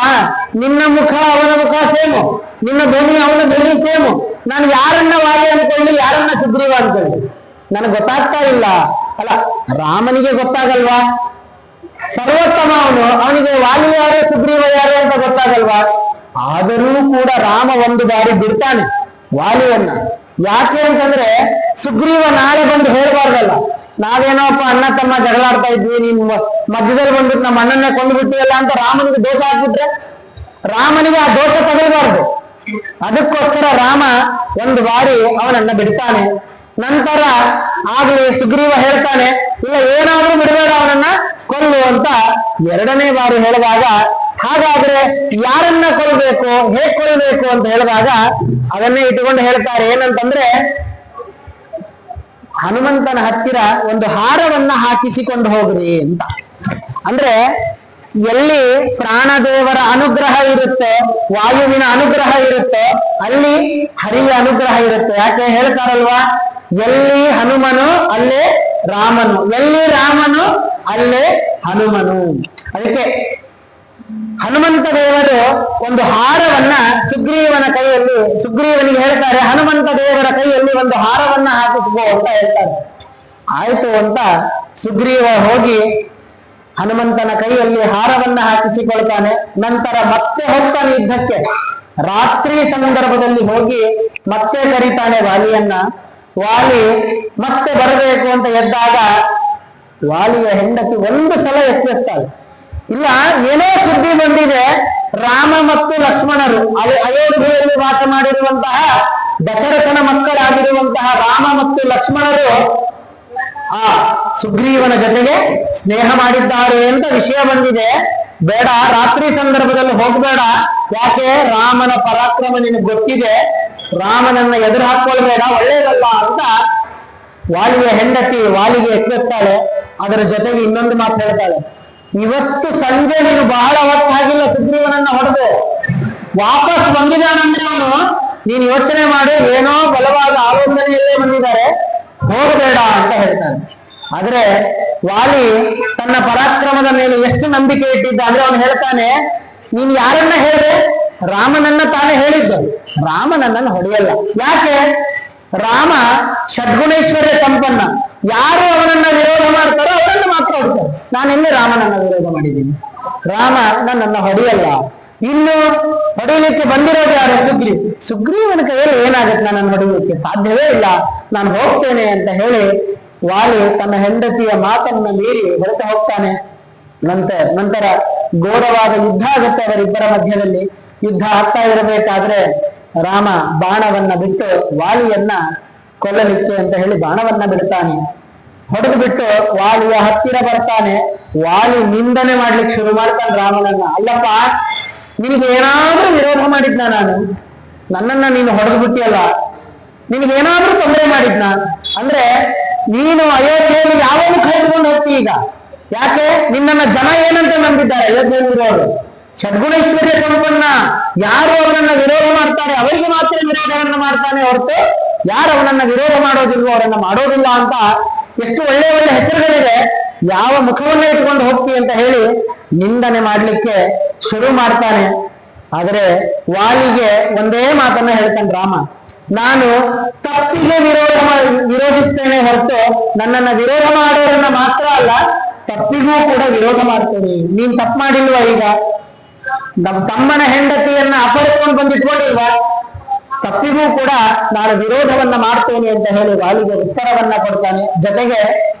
ನಿನ್ನ ಮುಖ ಅವನ ಮುಖ ಸೇಮು, ನಿನ್ನ ಧ್ವನಿ ಅವನ ಧ್ವನಿ ಸೇಮು, ನಾನು ಯಾರನ್ನ ವಾಲಿ ಅನ್ಕೊಳ್ಳಿ, ಯಾರನ್ನ ಸುಗ್ರೀವ ಅನ್ಕೊಳ್ಳಿ ನನಗೆ ಗೊತ್ತಾಗ್ತಾ ಇಲ್ಲ. ಅಲ್ಲ, ರಾಮನಿಗೆ ಗೊತ್ತಾಗಲ್ವಾ? ಸರ್ವೋತ್ತಮ ಅವನಿಗೆ ವಾಲಿ ಯಾರು ಸುಗ್ರೀವ ಯಾರು ಅಂತ ಗೊತ್ತಾಗಲ್ವಾ? ಆದರೂ ಕೂಡ ರಾಮ ಒಂದು ಬಾರಿ ಬಿಡ್ತಾನೆ ವಾಲಿಯನ್ನ. ಯಾಕೆ ಅಂತಂದ್ರೆ ಸುಗ್ರೀವ ನಾಳೆ ಬಂದು ಹೇಳ್ಬಾರ್ದಲ್ಲ, ನಾವೇನೋಪ್ಪ ಅಣ್ಣ ತಮ್ಮ ಜಗಳಾಡ್ತಾ ಇದ್ವಿ, ನೀನ್ ಮಧ್ಯದಲ್ಲಿ ಬಂದ್ಬಿಟ್ಟು ನಮ್ಮ ಅಣ್ಣನ್ನೇ ಕೊಂಡ್ಬಿಟ್ಟಿಯಲ್ಲ ಅಂತ ರಾಮನಿಗೆ ದೋಷ ಹಾಕ್ಬಿಟ್ರೆ ರಾಮನಿಗೆ ಆ ದೋಷ ತಗೊಳ್ಬಾರ್ದು. ಅದಕ್ಕೋಸ್ಕರ ರಾಮ ಒಂದು ಬಾರಿ ಅವನನ್ನ ಬಿಡ್ತಾನೆ. ನಂತರ ಆಗ್ಲಿ ಸುಗ್ರೀವ ಹೇಳ್ತಾನೆ, ಇಲ್ಲ ಏನಾದ್ರೂ ಬಿಡಬೇಡ ಅವನನ್ನ ಕೊಲ್ಲು ಅಂತ 2ನೇ ಬಾರಿ ಹೇಳಿದಾಗ, ಹಾಗಾದ್ರೆ ಯಾರನ್ನ ಕೊಲ್ಬೇಕು, ಹೇಗ್ ಕೊಲ್ಬೇಕು ಅಂತ ಹೇಳಿದಾಗ ಅದನ್ನೇ ಇಟ್ಟುಕೊಂಡು ಹೇಳ್ತಾರೆ. ಏನಂತಂದ್ರೆ ಹನುಮಂತನ ಹತ್ತಿರ ಒಂದು ಹಾರವನ್ನ ಹಾಕಿಸಿಕೊಂಡು ಹೋಗ್ರಿ ಅಂತ. ಅಂದ್ರೆ ಎಲ್ಲಿ ಪ್ರಾಣದೇವರ ಅನುಗ್ರಹ ಇರುತ್ತೆ, ವಾಯುವಿನ ಅನುಗ್ರಹ ಇರುತ್ತೆ, ಅಲ್ಲಿ ಹರಿಯ ಅನುಗ್ರಹ ಇರುತ್ತೆ. ಯಾಕೆ ಹೇಳ್ತಾರಲ್ವಾ, ಎಲ್ಲಿ ಹನುಮನು ಅಲ್ಲೇ ರಾಮನು, ಎಲ್ಲಿ ರಾಮನು ಅಲ್ಲೇ ಹನುಮನು. ಅದಕ್ಕೆ ಹನುಮಂತ ದೇವರು ಒಂದು ಹಾರವನ್ನ ಸುಗ್ರೀವನಿಗೆ ಹೇಳ್ತಾರೆ, ಹನುಮಂತ ದೇವರ ಕೈಯಲ್ಲಿ ಒಂದು ಹಾರವನ್ನ ಹಾಕಿಸ್ಕೋ ಅಂತ ಹೇಳ್ತಾರೆ. ಆಯ್ತು ಅಂತ ಸುಗ್ರೀವ ಹೋಗಿ ಹನುಮಂತನ ಕೈಯಲ್ಲಿ ಹಾರವನ್ನ ಹಾಕಿಸಿಕೊಳ್ತಾನೆ. ನಂತರ ಮತ್ತೆ ಹೋಗ್ತಾನೆ ಯುದ್ಧಕ್ಕೆ. ರಾತ್ರಿ ಸಂದರ್ಭದಲ್ಲಿ ಹೋಗಿ ಮತ್ತೆ ಕರೀತಾನೆ ವಾಲಿಯನ್ನ. ವಾಲಿ ಮತ್ತೆ ಬರಬೇಕು ಅಂತ ಎದ್ದಾಗ ವಾಲಿಯ ಹೆಂಡತಿ ಒಂದು ಸಲ ಎಚ್ಚರಿಸ್ತಾಳೆ, ಇಲ್ಲ ಏನೋ ಸುದ್ದಿ ಬಂದಿದೆ, ರಾಮ ಮತ್ತು ಲಕ್ಷ್ಮಣರು ಅಯೋಧ್ಯೆಯಲ್ಲಿ ವಾಸ ಮಾಡಿರುವಂತಹ ದಶರಥನ ಮಕ್ಕಳಾಗಿರುವಂತಹ ರಾಮ ಮತ್ತು ಲಕ್ಷ್ಮಣರು ಆ ಸುಗ್ರೀವನ ಜೊತೆಗೆ ಸ್ನೇಹ ಮಾಡಿದ್ದಾರೆ ಅಂತ ವಿಷಯ ಬಂದಿದೆ, ಬೇಡ ರಾತ್ರಿ ಸಂದರ್ಭದಲ್ಲಿ ಹೋಗ್ಬೇಡ, ಯಾಕೆ ರಾಮನ ಪರಾಕ್ರಮ ನಿನಗೆ ಗೊತ್ತಿದೆ, ರಾಮನನ್ನ ಎದುರು ಹಾಕೊಳ್ಬೇಡ, ಒಳ್ಳೇದಲ್ಲ ಅಂತ ವಾಲಿಯ ಹೆಂಡತಿ ವಾಲಿಗೆ ಎಚ್ಚರಿಸ್ತಾಳೆ. ಅದರ ಜೊತೆಗೆ ಇನ್ನೊಂದು ಮಾತು ಹೇಳ್ತಾಳೆ, ಇವತ್ತು ಸಂಜೆ ನೀನು ಬಹಳ ಹೊತ್ತಾಗಿಲ್ಲ ಸುಗ್ರೀವನನ್ನ ಹೊಡೆದು ವಾಪಸ್ ಬಂದಿದ್ದಾನಂದ್ರೆ ಅವನು, ನೀನು ಯೋಚನೆ ಮಾಡಿ ಏನೋ ಬಲವಾದ ಆಲೋಚನೆಯಲ್ಲೇ ಬಂದಿದ್ದಾರೆ, ಹೋಗಬೇಡ ಅಂತ ಹೇಳ್ತಾನೆ. ಆದ್ರೆ ವಾಲಿ ತನ್ನ ಪರಾಕ್ರಮದ ಮೇಲೆ ಎಷ್ಟು ನಂಬಿಕೆ ಇಟ್ಟಿದ್ದ ಅಂದ್ರೆ ಅವನು ಹೇಳ್ತಾನೆ, ನೀನು ಯಾರನ್ನ ಹೇಳಿ, ರಾಮನನ್ನ ತಾನೇ ಹೇಳಿದ್ದು, ರಾಮ ನನ್ನನ್ನು ಹೊಡೆಯಲ್ಲ. ಯಾಕೆ? ರಾಮ ಷಡ್ಗುಣೇಶ್ವರ್ಯ ಸಂಪನ್ನ, ಯಾರು ಅವನನ್ನ ವಿರೋಧ ಮಾಡ್ತಾರೋ ಅವರನ್ನು ಮಾತ್ರ ಹೊಡ್ತಾರೆ. ನಾನೆಲ್ಲಿ ರಾಮನನ್ನ ವಿರೋಧ ಮಾಡಿದ್ದೀನಿ, ರಾಮ ನನ್ನನ್ನ ಹೊಡೆಯಲ್ಲ. ಇನ್ನು ಹೊಡೆಯಲಿಕ್ಕೆ ಬಂದಿರೋದು ಯಾರು? ಸುಗ್ರೀವನ ಕೈಯಲ್ಲಿ ಏನಾಗುತ್ತೆ ನನ್ನನ್ನು ಹೊಡೆಯಲಿಕ್ಕೆ ಸಾಧ್ಯವೇ ಇಲ್ಲ, ನಾನು ಹೋಗ್ತೇನೆ ಅಂತ ಹೇಳಿ ವಾಲಿ ತನ್ನ ಹೆಂಡತಿಯ ಮಾತನ್ನ ಮೀರಿ ಹೊರಟು ಹೋಗ್ತಾನೆ. ನಂತರ ಘೋರವಾದ ಯುದ್ಧ ಆಗುತ್ತೆ ಅವರಿಬ್ಬರ ಮಧ್ಯದಲ್ಲಿ. ಯುದ್ಧ ಆಗ್ತಾ ಇರಬೇಕಾದ್ರೆ ರಾಮ ಬಾಣವನ್ನ ಬಿಟ್ಟು ವಾಲಿಯನ್ನ ಕೊಲ್ಲಲಿಕ್ಕೆ ಅಂತ ಹೇಳಿ ಬಾಣವನ್ನ ಬಿಡ್ತಾನೆ. ಹೊಡೆದು ಬಿಟ್ಟು ವಾಲಿಯ ಹತ್ತಿರ ಬರ್ತಾನೆ. ವಾಲಿ ನಿಂದನೆ ಮಾಡ್ಲಿಕ್ಕೆ ಶುರು ಮಾಡ್ತಾನೆ ರಾಮನನ್ನ. ಅಲ್ಲಪ್ಪ, ನಿನಗೆ ಏನಾದ್ರೂ ವಿರೋಧ ಮಾಡಿದ್ನ ನಾನು? ನನ್ನನ್ನ ನೀನು ಹೊಡೆದು ಬಿಟ್ಟಿಯಲ್ಲ, ನಿನಗೇನಾದ್ರೂ ತೊಂದರೆ ಮಾಡಿದ್ನ? ಅಂದ್ರೆ ನೀನು ಅಯೋಧ್ಯೆಯಲ್ಲಿ ಯಾವ ಮುಖ ಇಟ್ಕೊಂಡು ಹೋಗ್ತಿ ಈಗ? ಯಾಕೆ? ನಿನ್ನನ್ನ ಜನ ಏನಂತ ನಂಬಿದ್ದಾರೆ ಅಯೋಧ್ಯೆಯಲ್ಲಿರೋರು, ಷಡ್ಗುಣೇಶ್ವರ್ಯ ಸಂಪನ್ನ, ಯಾರು ಅವನನ್ನ ವಿರೋಧ ಮಾಡ್ತಾರೆ ಅವರಿಗೆ ಮಾತ್ರ ವಿರೋಧವನ್ನ ಮಾಡ್ತಾನೆ ಹೊರತು ಯಾರು ಅವನನ್ನ ವಿರೋಧ ಮಾಡೋದಿಲ್ವೋ ಅವರನ್ನ ಮಾಡೋದಿಲ್ಲ ಅಂತ ಎಷ್ಟು ಒಳ್ಳೆ ಒಳ್ಳೆ ಹೆಸರುಗಳಿದೆ, ಯಾವ ಮುಖವನ್ನ ಇಟ್ಕೊಂಡು ಹೋಗ್ತಿ ಅಂತ ಹೇಳಿ ನಿಂದನೆ ಮಾಡ್ಲಿಕ್ಕೆ ಶುರು ಮಾಡ್ತಾನೆ. ಆದ್ರೆ ವಾಲಿಗೆ ಒಂದೇ ಮಾತನ್ನ ಹೇಳ್ತಾನೆ ರಾಮ, ನಾನು ತಪ್ಪಿಗೆ ವಿರೋಧಿಸ್ತೇನೆ ಹೊರತು ನನ್ನನ್ನ ವಿರೋಧ ಮಾಡೋರನ್ನ ಮಾತ್ರ ಅಲ್ಲ, ತಪ್ಪಿಗೂ ಕೂಡ ವಿರೋಧ ಮಾಡ್ತೇನೆ. ನೀನ್ ತಪ್ಪು ಮಾಡಿಲ್ವಾ? ಈಗ ನಮ್ಮ ತಮ್ಮನ ಹೆಂಡತಿಯನ್ನ ಅಪಹರಿಸ್ಕೊಂಡು ಬಂದಿಟ್ಕೊಂಡಿಲ್ವಾ? ತಪ್ಪಿಗೂ ಕೂಡ ನಾನು ವಿರೋಧವನ್ನ ಮಾಡ್ತೇನೆ ಅಂತ ಹೇಳಿ ವಾಲಿಗೆ ಉತ್ತರವನ್ನ ಕೊಡ್ತಾನೆ. ಜೊತೆಗೆ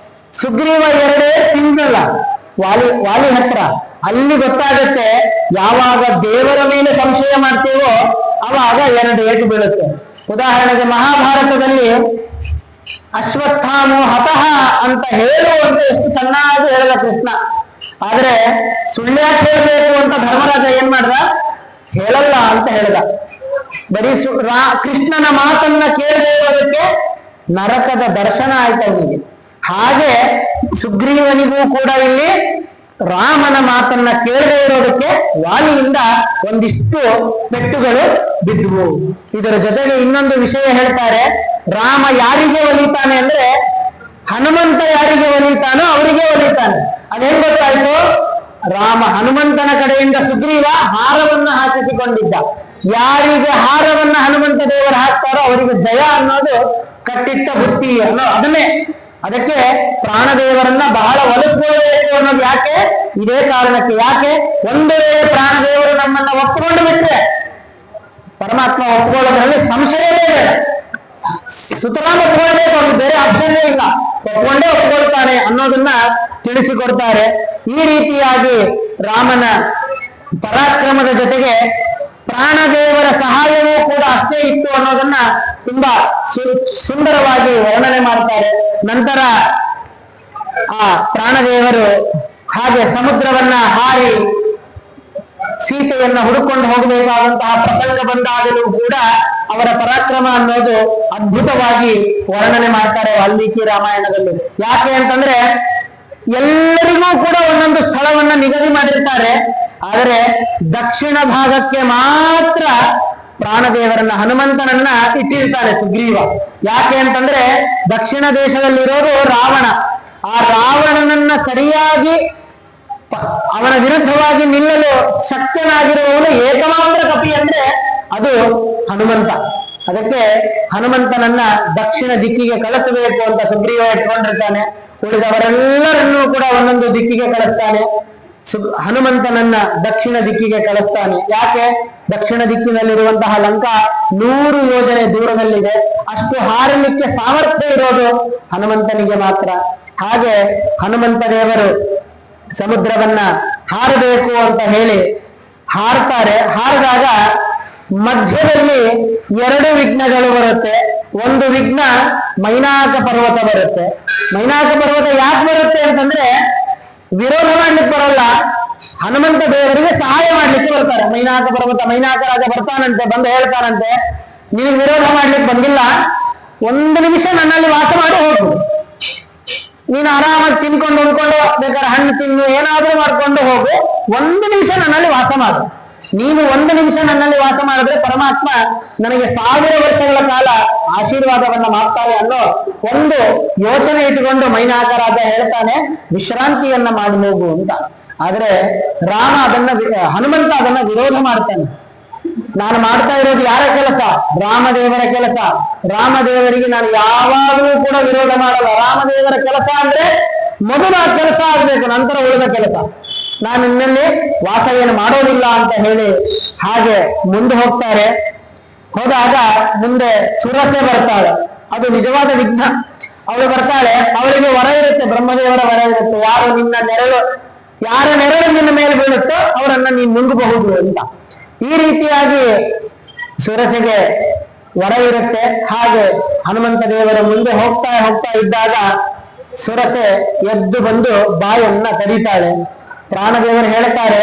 ಸುಗ್ರೀವ ಎರಡೇ ತಿಂಗಳ ವಾಲಿ ಹತ್ರ ಅಲ್ಲಿ ಗೊತ್ತಾಗುತ್ತೆ, ಯಾವಾಗ ದೇವರ ಮೇಲೆ ಸಂಶಯ ಮಾಡ್ತೀವೋ ಅವಾಗ ಎರಡು ಏಟು ಬೀಳುತ್ತೆ. ಉದಾಹರಣೆಗೆ ಮಹಾಭಾರತದಲ್ಲಿ ಅಶ್ವತ್ಥಾಮೋ ಹತಃ ಅಂತ ಹೇಳುವಂತ ಎಷ್ಟು ಚೆನ್ನಾಗಿ ಹೇಳಿದ ಕೃಷ್ಣ. ಆದ್ರೆ ಸುಳ್ಳ್ಯಾಕೆ ಹೇಳ್ಬೇಕು ಅಂತ ಧರ್ಮರಾಜ ಏನ್ ಮಾಡ್ದ? ಹೇಳಲ್ಲ ಅಂತ ಹೇಳ್ದ. ಬರೀ ಕೃಷ್ಣನ ಮಾತನ್ನ ಕೇಳದೆ ಇರೋದಕ್ಕೆ ನರಕದ ದರ್ಶನ ಆಯ್ತು ಅವನಿಗೆ. ಹಾಗೆ ಸುಗ್ರೀವನಿಗೂ ಕೂಡ ಇಲ್ಲಿ ರಾಮನ ಮಾತನ್ನ ಕೇಳದೆ ಇರೋದಕ್ಕೆ ವಾಲಿಯಿಂದ ಒಂದಿಷ್ಟು ಪೆಟ್ಟುಗಳು ಬಿದ್ದುವು. ಇದರ ಜೊತೆಗೆ ಇನ್ನೊಂದು ವಿಷಯ ಹೇಳ್ತಾರೆ, ರಾಮ ಯಾರಿಗೆ ಒಲಿತಾನೆ ಅಂದ್ರೆ ಹನುಮಂತ ಯಾರಿಗೆ ಒಲಿತಾನೋ ಅವರಿಗೆ ಒಲಿತಾನೆ. ಅದೇನ್ ಗೊತ್ತಾಯ್ತು? ರಾಮ ಹನುಮಂತನ ಕಡೆಯಿಂದ ಸುಗ್ರೀವ ಹಾರವನ್ನ ಹಾಕಿಸಿಕೊಂಡಿದ್ದ. ಯಾರಿಗೆ ಹಾರವನ್ನ ಹನುಮಂತ ದೇವರು ಹಾಕ್ತಾರೋ ಅವರಿಗೆ ಜಯ ಅನ್ನೋದು ಕಟ್ಟಿಟ್ಟ ಬುತ್ತಿ ಅದನ್ನೇ. ಅದಕ್ಕೆ ಪ್ರಾಣದೇವರನ್ನ ಬಹಳ ಒಲಿಸ್ಕೊಳ್ಳಬೇಕು ಅನ್ನೋದು ಯಾಕೆ? ಇದೇ ಕಾರಣಕ್ಕೆ. ಯಾಕೆ? ಒಂದು ವೇಳೆ ಪ್ರಾಣದೇವರು ನಮ್ಮನ್ನ ಒಪ್ಪಿಕೊಂಡು ಬಿಟ್ರೆ ಪರಮಾತ್ಮ ಒಪ್ಪಿಕೊಳ್ಳೋದ್ರಲ್ಲಿ ಸಂಶಯವೇ ಬೇಡ. ಸುತರಾಮ್ ಒಪ್ಪಿಕೊಳ್ಬೇಕು, ಅವ್ರಿಗೆ ಬೇರೆ ಆಪ್ಷನ್ನೇ ಇಲ್ಲ, ಒಪ್ಪಿಕೊಂಡೇ ಒಪ್ಪಿಕೊಳ್ತಾರೆ ಅನ್ನೋದನ್ನ ತಿಳಿಸಿಕೊಡ್ತಾರೆ. ಈ ರೀತಿಯಾಗಿ ರಾಮನ ಪರಾಕ್ರಮದ ಜೊತೆಗೆ ಪ್ರಾಣದೇವರ ಸಹಾಯವೂ ಕೂಡ ಅಷ್ಟೇ ಇತ್ತು ಅನ್ನೋದನ್ನ ತುಂಬಾ ಸುಂದರವಾಗಿ ವರ್ಣನೆ ಮಾಡ್ತಾರೆ. ನಂತರ ಆ ಪ್ರಾಣದೇವರು ಹಾಗೆ ಸಮುದ್ರವನ್ನ ಹಾರಿ ಸೀತೆಯನ್ನ ಹುಡುಕೊಂಡು ಹೋಗಬೇಕಾದಂತಹ ಪ್ರಸಂಗ ಬಂದಾಗಲೂ ಕೂಡ ಅವರ ಪರಾಕ್ರಮ ಅನ್ನೋದು ಅದ್ಭುತವಾಗಿ ವರ್ಣನೆ ಮಾಡ್ತಾರೆ ವಾಲ್ಮೀಕಿ ರಾಮಾಯಣದಲ್ಲಿ. ಯಾಕೆ ಅಂತಂದ್ರೆ ಎಲ್ಲರಿಗೂ ಕೂಡ ಒಂದೊಂದು ಸ್ಥಳವನ್ನ ನಿಗದಿ ಮಾಡಿರ್ತಾರೆ. ಆದರೆ ದಕ್ಷಿಣ ಭಾಗಕ್ಕೆ ಮಾತ್ರ ಪ್ರಾಣದೇವರನ್ನ ಹನುಮಂತನನ್ನ ಇಟ್ಟಿರ್ತಾರೆ ಸುಗ್ರೀವ. ಯಾಕೆ ಅಂತಂದ್ರೆ ದಕ್ಷಿಣ ದೇಶದಲ್ಲಿರೋದು ರಾವಣ. ಆ ರಾವಣನನ್ನ ಸರಿಯಾಗಿ ಅವನ ವಿರುದ್ಧವಾಗಿ ನಿಲ್ಲಲು ಶಕ್ತನಾಗಿರುವವನು ಏಕಮಾತ್ರ ಕಪಿ ಅಂದ್ರೆ ಅದು ಹನುಮಂತ. ಅದಕ್ಕೆ ಹನುಮಂತನನ್ನ ದಕ್ಷಿಣ ದಿಕ್ಕಿಗೆ ಕಳಿಸಬೇಕು ಅಂತ ಸುಗ್ರೀವ ಇಟ್ಕೊಂಡಿರ್ತಾನೆ. ಉಳಿದವರೆಲ್ಲರನ್ನೂ ಕೂಡ ಒಂದೊಂದು ದಿಕ್ಕಿಗೆ ಕಳಿಸ್ತಾನೆ. ಹನುಮಂತನನ್ನ ದಕ್ಷಿಣ ದಿಕ್ಕಿಗೆ ಕಳಿಸ್ತಾನೆ. ಯಾಕೆ? ದಕ್ಷಿಣ ದಿಕ್ಕಿನಲ್ಲಿರುವಂತಹ ಲಂಕಾ 100 ಯೋಜನೆ ದೂರದಲ್ಲಿದೆ. ಅಷ್ಟು ಹಾರಲಿಕ್ಕೆ ಸಾಮರ್ಥ್ಯ ಇರೋದು ಹನುಮಂತನಿಗೆ ಮಾತ್ರ. ಹಾಗೆ ಹನುಮಂತ ದೇವರು ಸಮುದ್ರವನ್ನ ಹಾರಬೇಕು ಅಂತ ಹೇಳಿ ಹಾರ್ತಾರೆ. ಹಾರಿದಾಗ ಮಧ್ಯದಲ್ಲಿ 2 ವಿಘ್ನಗಳು ಬರುತ್ತೆ. ಒಂದು ವಿಘ್ನ ಮೈನಾಕ ಪರ್ವತ ಬರುತ್ತೆ. ಮೈನಾಕ ಪರ್ವತ ಯಾಕೆ ಬರುತ್ತೆ ಅಂತಂದ್ರೆ ವಿರೋಧ ಮಾಡ್ಲಿಕ್ಕೆ ಬರಲ್ಲ, ಹನುಮಂತ ದೇವರಿಗೆ ಸಹಾಯ ಮಾಡ್ಲಿಕ್ಕೆ ಬರ್ತಾರೆ. ಮೈನಾಕ ಪರ್ವತ, ಮೈನಾಕ ರಾಜ ಬರ್ತಾನಂತೆ, ಬಂದು ಹೇಳ್ತಾನಂತೆ, ನೀನು ವಿರೋಧ ಮಾಡ್ಲಿಕ್ಕೆ ಬಂದಿಲ್ಲ, 1 ನಿಮಿಷ ನನ್ನಲ್ಲಿ ವಾಸ ಮಾಡಿ ಹೋಗು. ನೀನು ಆರಾಮಾಗಿ ತಿನ್ಕೊಂಡು ಉಳ್ಕೊಂಡು ಬೇಕಾದ್ರೆ ಹಣ್ಣು ತಿನ್ನು, ಏನಾದ್ರೂ ಮಾಡ್ಕೊಂಡು ಹೋಗು, 1 ನಿಮಿಷ ನನ್ನಲ್ಲಿ ವಾಸ ಮಾಡು. ನೀನು 1 ನಿಮಿಷ ನನ್ನಲ್ಲಿ ವಾಸ ಮಾಡಿದ್ರೆ ಪರಮಾತ್ಮ ನನಗೆ 1000 ವರ್ಷಗಳ ಕಾಲ ಆಶೀರ್ವಾದವನ್ನ ಮಾಡ್ತಾರೆ ಅನ್ನೋ ಒಂದು ಯೋಚನೆ ಇಟ್ಟುಕೊಂಡು ಮೈನಾಕ ರಾಜ ಹೇಳ್ತಾನೆ, ವಿಶ್ರಾಂತಿಯನ್ನ ಮಾಡಿ ಹೋಗು ಅಂತ. ಆದ್ರೆ ರಾಮ ಹನುಮಂತ ಅದನ್ನ ವಿರೋಧ ಮಾಡ್ತಾನೆ. ನಾನು ಮಾಡ್ತಾ ಇರೋದು ಯಾರ ಕೆಲಸ? ರಾಮದೇವರ ಕೆಲಸ. ರಾಮದೇವರಿಗೆ ನಾನು ಯಾವಾಗಲೂ ಕೂಡ ವಿರೋಧ ಮಾಡಲ್ಲ. ರಾಮದೇವರ ಕೆಲಸ ಅಂದ್ರೆ ಮೊದಲು ಆ ಕೆಲಸ ಆಗ್ಬೇಕು, ನಂತರ ಉಳಿದ ಕೆಲಸ. ನಾನು ಇನ್ನಲ್ಲಿ ವಾಸ ಏನು ಮಾಡೋದಿಲ್ಲ ಅಂತ ಹೇಳಿ ಹಾಗೆ ಮುಂದೆ ಹೋಗ್ತಾರೆ. ಹೋದಾಗ ಮುಂದೆ ಸುರಸೆ ಬರ್ತಾಳೆ. ಅದು ನಿಜವಾದ ವಿಘ್ನ. ಅವಳು ಬರ್ತಾಳೆ, ಅವಳಿಗೆ ವರ ಇರುತ್ತೆ, ಬ್ರಹ್ಮದೇವರ ವರ ಇರುತ್ತೆ. ಯಾರ ನೆರಳು ನಿನ್ನ ಮೇಲೆ ಬೀಳುತ್ತೋ ಅವರನ್ನ ನೀನು ನುಂಗಬಹುದು ಅಂತ. ಈ ರೀತಿಯಾಗಿ ಸುರಸೆಗೆ ವರ ಇರುತ್ತೆ. ಹಾಗೆ ಹನುಮಂತ ದೇವರ ಮುಂದೆ ಹೋಗ್ತಾ ಇದ್ದಾಗ ಸುರಸೆ ಎದ್ದು ಬಂದು ಬಾಯನ್ನ ಕರೀತಾಳೆ. ಪ್ರಾಣದೇವರು ಹೇಳ್ತಾರೆ,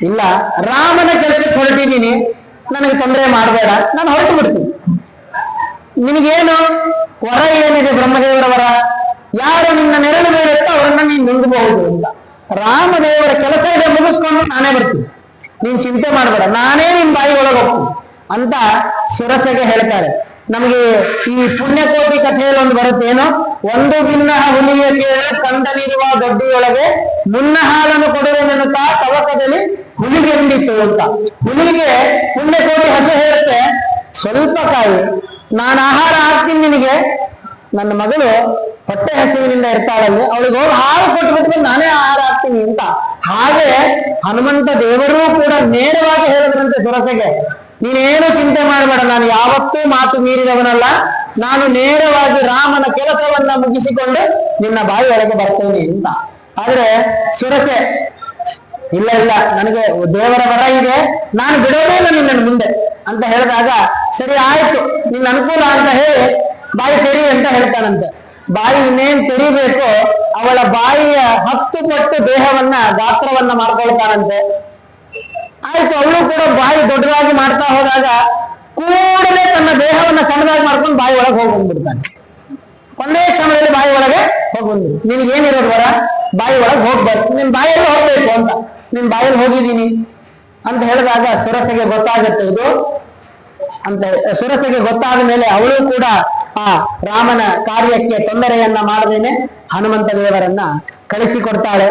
ಇಲ್ಲ, ರಾಮನ ಕೆಲಸಕ್ಕೆ ಹೊರಟಿದ್ದೀನಿ, ನನಗೆ ತೊಂದರೆ ಮಾಡಬೇಡ, ನಾನು ಹೊರಟು ಬಿಡ್ತೀನಿ. ನಿನಗೇನು ವರ ಏನಿದೆ? ಬ್ರಹ್ಮದೇವರ ವರ, ಯಾರು ನಿನ್ನ ನೆರಳು ಬೀಳುತ್ತೋ ಅವರನ್ನ ನೀನು ನುಂಗಬಹುದು ಅಂತ. ರಾಮದೇವರ ಕೆಲಸ ಇದೆ, ಮುಗಿಸ್ಕೊಂಡು ನಾನೇ ಬರ್ತೀನಿ, ನೀನ್ ಚಿಂತೆ ಮಾಡಬೇಡ, ನಾನೇ ನಿನ್ ಬಾಯಿ ಒಳಗೆ ಹೋಗ್ತೀನಿ ಅಂತ ಸುರಸೆಗೆ ಹೇಳ್ತಾರೆ. ನಮಗೆ ಈ ಪುಣ್ಯಕೋಟಿ ಕಥೆಯಲ್ಲಿ ಒಂದು ಬರುತ್ತೆ, ಏನು? ಒಂದು ಭಿನ್ನ ಹುಲಿಯ ಕೇಳು ಕಂದನಿರುವ ದೊಡ್ಡಿಯೊಳಗೆ ಮುನ್ನ ಹಾಲನ್ನು ಕೊಡುವೆನೆನ್ನುತ್ತಾ ತವಕದಲ್ಲಿ ಹುಲಿಗೆಂದಿತ್ತು ಅಂತ. ಹುಲಿಗೆ ಪುಣ್ಯಕೋಟಿ ಹಸು ಹೇಳುತ್ತೆ, ಸ್ವಲ್ಪ ಕಾಯಿ, ನಾನು ಆಹಾರ ಹಾಕ್ತೀನಿ ನಿನಗೆ, ನನ್ನ ಮಗಳು ಹೊಟ್ಟೆ ಹಸುವಿನಿಂದ ಇರ್ತಾಳಲ್ಲಿ, ಅವಳಿಗೆ ಹೋಗಿ ಹಾಲು ಕೊಟ್ಬಿಟ್ಟು ನಾನೇ ಆಹಾರ ಹಾಕ್ತೀನಿ ಅಂತ. ಹಾಗೆ ಹನುಮಂತ ದೇವರೂ ಕೂಡ ನೇರವಾಗಿ ಹೇಳಿದ್ರಂತೆ ಸುರಸೆಗೆ, ನೀನೇನು ಚಿಂತೆ ಮಾಡಬೇಡ, ನಾನು ಯಾವತ್ತೂ ಮಾತು ಮೀರಿದವನಲ್ಲ, ನಾನು ನೇರವಾಗಿ ರಾಮನ ಕೆಲಸವನ್ನ ಮುಗಿಸಿಕೊಂಡು ನಿನ್ನ ಬಾಯಿ ಒಳಗೆ ಬರ್ತೇನೆ ಅಂತ. ಆದ್ರೆ ಸುರಸೆ ಇಲ್ಲ, ನನಗೆ ದೇವರ ವರ ಇದೆ, ನಾನು ಬಿಡೋದೇನ ನಿನ್ನ ಮುಂದೆ ಅಂತ ಹೇಳಿದಾಗ, ಸರಿ ಆಯ್ತು, ನಿನ್ನ ಅನುಕೂಲ ಅಂತ ಹೇಳಿ ಬಾಯಿ ತೆರಿ ಅಂತ ಹೇಳ್ತಾನಂತೆ. ಬಾಯಿ ಇನ್ನೇನ್ ತೆರಿಬೇಕು, ಅವಳ ಬಾಯಿಯ 10 ಪಟ್ಟು ದೇಹವನ್ನ ಗಾತ್ರವನ್ನ ಮಾಡ್ಕೊಳ್ತಾನಂತೆ. ಆಯ್ತು, ಅವಳು ಕೂಡ ಬಾಯಿ ದೊಡ್ಡದಾಗಿ ಮಾಡ್ತಾ ಹೋದಾಗ ಕೂಡಲೇ ತನ್ನ ದೇಹವನ್ನ ಸಣ್ಣದಾಗಿ ಮಾಡ್ಕೊಂಡು ಬಾಯಿ ಒಳಗೆ ಹೋಗಿ ಬಂದ್ಬಿಡ್ತಾನೆ. ಒಂದೇ ಕ್ಷಣದಲ್ಲಿ ಬಾಯಿ ಒಳಗೆ ಹೋಗಿ ಬಂದ್ಬಿಡು. ನಿನಗೇನಿರೋದು ವರ? ಬಾಯಿ ಒಳಗೆ ಹೋಗ್ಬಾರ್ದು, ನಿನ್ ಬಾಯಲ್ಲಿ ಹೋಗ್ಬೇಕು ಅಂತ. ನಿನ್ ಬಾಯಲ್ಲಿ ಹೋಗಿದ್ದೀನಿ ಅಂತ ಹೇಳಿದಾಗ ಸುರಸೆಗೆ ಗೊತ್ತಾಗತ್ತೆ ಇದು ಅಂತ. ಸುರಸೆಗೆ ಗೊತ್ತಾದ ಮೇಲೆ ಅವಳು ಕೂಡ ಆ ರಾಮನ ಕಾರ್ಯಕ್ಕೆ ತೊಂದರೆಯನ್ನ ಮಾಡದೇನೆ ಹನುಮಂತ ದೇವರನ್ನ ಕಳಿಸಿಕೊಡ್ತಾಳೆ.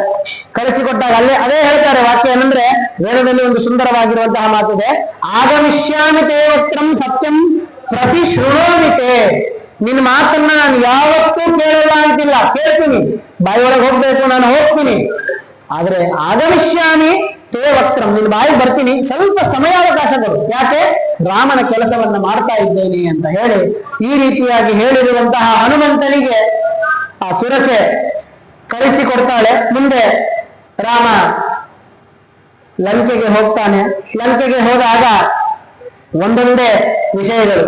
ಕಳಿಸಿಕೊಟ್ಟಾಗ ಅದೇ ಹೇಳ್ತಾರೆ ವಾಕ್ಯ ಏನಂದ್ರೆ, ವೇದದಲ್ಲಿ ಒಂದು ಸುಂದರವಾಗಿರುವಂತಹ ಮಾತಿದೆ, ಆಗಮಿಷ್ಯಾಮಿ ತೇ ವಕ್ರಂ ಸತ್ಯಂ ಪ್ರತಿ ಶೃಣೋಮಿತೆ. ನಿನ್ನ ಮಾತನ್ನ ನಾನು ಯಾವತ್ತೂ ಕೇಳಲ್ಲ ಅಂತಿಲ್ಲ, ಕೇಳ್ತೀನಿ, ಬಾಯಿ ಒಳಗೆ ಹೋಗ್ಬೇಕು, ನಾನು ಹೋಗ್ತೀನಿ. ಆದ್ರೆ ಆಗಮಿಷ್ಯಾಮಿ ತೇ ವಕ್ರಂ, ನಿನ್ನ ಬಾಯಿಗೆ ಬರ್ತೀನಿ, ಸ್ವಲ್ಪ ಸಮಯಾವಕಾಶ ಕೊಡು, ಯಾಕೆ? ರಾಮನ ಕೆಲಸವನ್ನ ಮಾಡ್ತಾ ಇದ್ದೇನೆ ಅಂತ ಹೇಳಿ ಈ ರೀತಿಯಾಗಿ ಹೇಳಿರುವಂತಹ ಹನುಮಂತನಿಗೆ ಆ ಸುರಸೆ ಕಳಿಸಿಕೊಡ್ತಾಳೆ. ಮುಂದೆ ರಾಮ ಲಂಕೆಗೆ ಹೋಗ್ತಾನೆ. ಲಂಕೆಗೆ ಹೋದಾಗ ಒಂದೊಂದೇ ವಿಷಯಗಳು.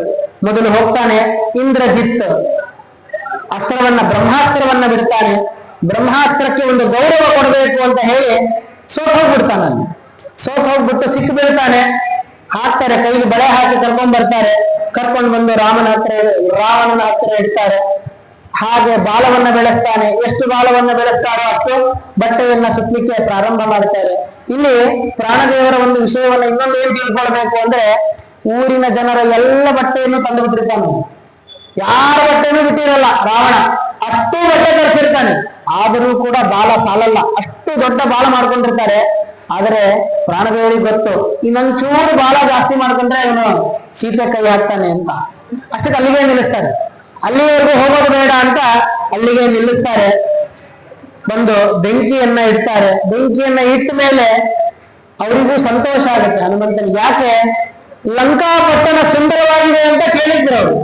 ಮೊದಲು ಹೋಗ್ತಾನೆ, ಇಂದ್ರಜಿತ್ ಬ್ರಹ್ಮಾಸ್ತ್ರವನ್ನ ಬಿಡ್ತಾನೆ. ಬ್ರಹ್ಮಾಸ್ತ್ರಕ್ಕೆ ಒಂದು ಗೌರವ ಕೊಡಬೇಕು ಅಂತ ಹೇಳಿ ಸೋತ್ ಹೋಗ್ಬಿಡ್ತಾನೆ. ಸೋತ್ ಹೋಗ್ಬಿಟ್ಟು ಸಿಕ್ಕು ಬೀಳ್ತಾನೆ. ಹಾಕ್ತಾರೆ, ಕೈಗೆ ಬಳೆ ಹಾಕಿ ಕರ್ಕೊಂಡ್ ಬರ್ತಾರೆ. ಕರ್ಕೊಂಡು ಬಂದು ರಾವಣನ ಹತ್ರ ಇಡ್ತಾರೆ. ಹಾಗೆ ಬಾಲವನ್ನ ಬೆಳೆಸ್ತಾನೆ. ಎಷ್ಟು ಬಾಲವನ್ನ ಬೆಳೆಸ್ತಾರೋ ಅಷ್ಟು ಬಟ್ಟೆಯನ್ನ ಸುತ್ತಲಿಕ್ಕೆ ಪ್ರಾರಂಭ ಮಾಡ್ತಾರೆ. ಇಲ್ಲಿ ಪ್ರಾಣದೇವರ ಒಂದು ವಿಷಯವನ್ನ ಇನ್ನೊಂದು ಏನ್ ತಿಳ್ಕೊಳ್ಬೇಕು ಅಂದ್ರೆ, ಊರಿನ ಜನರ ಎಲ್ಲ ಬಟ್ಟೆಯನ್ನು ತಂದು ಬಿಟ್ಟಿರ್ತಾನೆ. ಯಾರ ಬಟ್ಟೆನೂ ಬಿಟ್ಟಿರಲ್ಲ ರಾವಣ, ಅಷ್ಟು ಬಟ್ಟೆ ತರಿಸಿರ್ತಾನೆ. ಆದರೂ ಕೂಡ ಬಾಲ ಸಾಲಲ್ಲ, ಅಷ್ಟು ದೊಡ್ಡ ಬಾಲ ಮಾಡ್ಕೊಂಡಿರ್ತಾರೆ. ಆದ್ರೆ ಪ್ರಾಣದೇವರಿಗೆ ಗೊತ್ತು, ಇನ್ನೊಂಚೂರು ಬಾಲ ಜಾಸ್ತಿ ಮಾಡ್ಕೊಂಡ್ರೆ ಅವನು ಸೀತೆ ಕೈ ಹಾಕ್ತಾನೆ ಅಂತ. ಅಷ್ಟಕ್ಕೆ ಅಲ್ಲಿಗೆ ನಿಲ್ಲಿಸ್ತಾರೆ. ಅಲ್ಲಿವರೆಗೂ ಹೋಗೋದು ಬೇಡ ಅಂತ ಅಲ್ಲಿಗೆ ನಿಲ್ಲಿಸ್ತಾರೆ. ಬಂದು ಬೆಂಕಿಯನ್ನ ಇಡ್ತಾರೆ. ಬೆಂಕಿಯನ್ನ ಇಟ್ಟ ಮೇಲೆ ಅವರಿಗೂ ಸಂತೋಷ ಆಗುತ್ತೆ ಹನುಮಂತನಿಗೆ. ಯಾಕೆ? ಲಂಕಾಪಟ್ಟಣ ಸುಂದರವಾಗಿದೆ ಅಂತ ಕೇಳಿದ್ರು ಅವರು.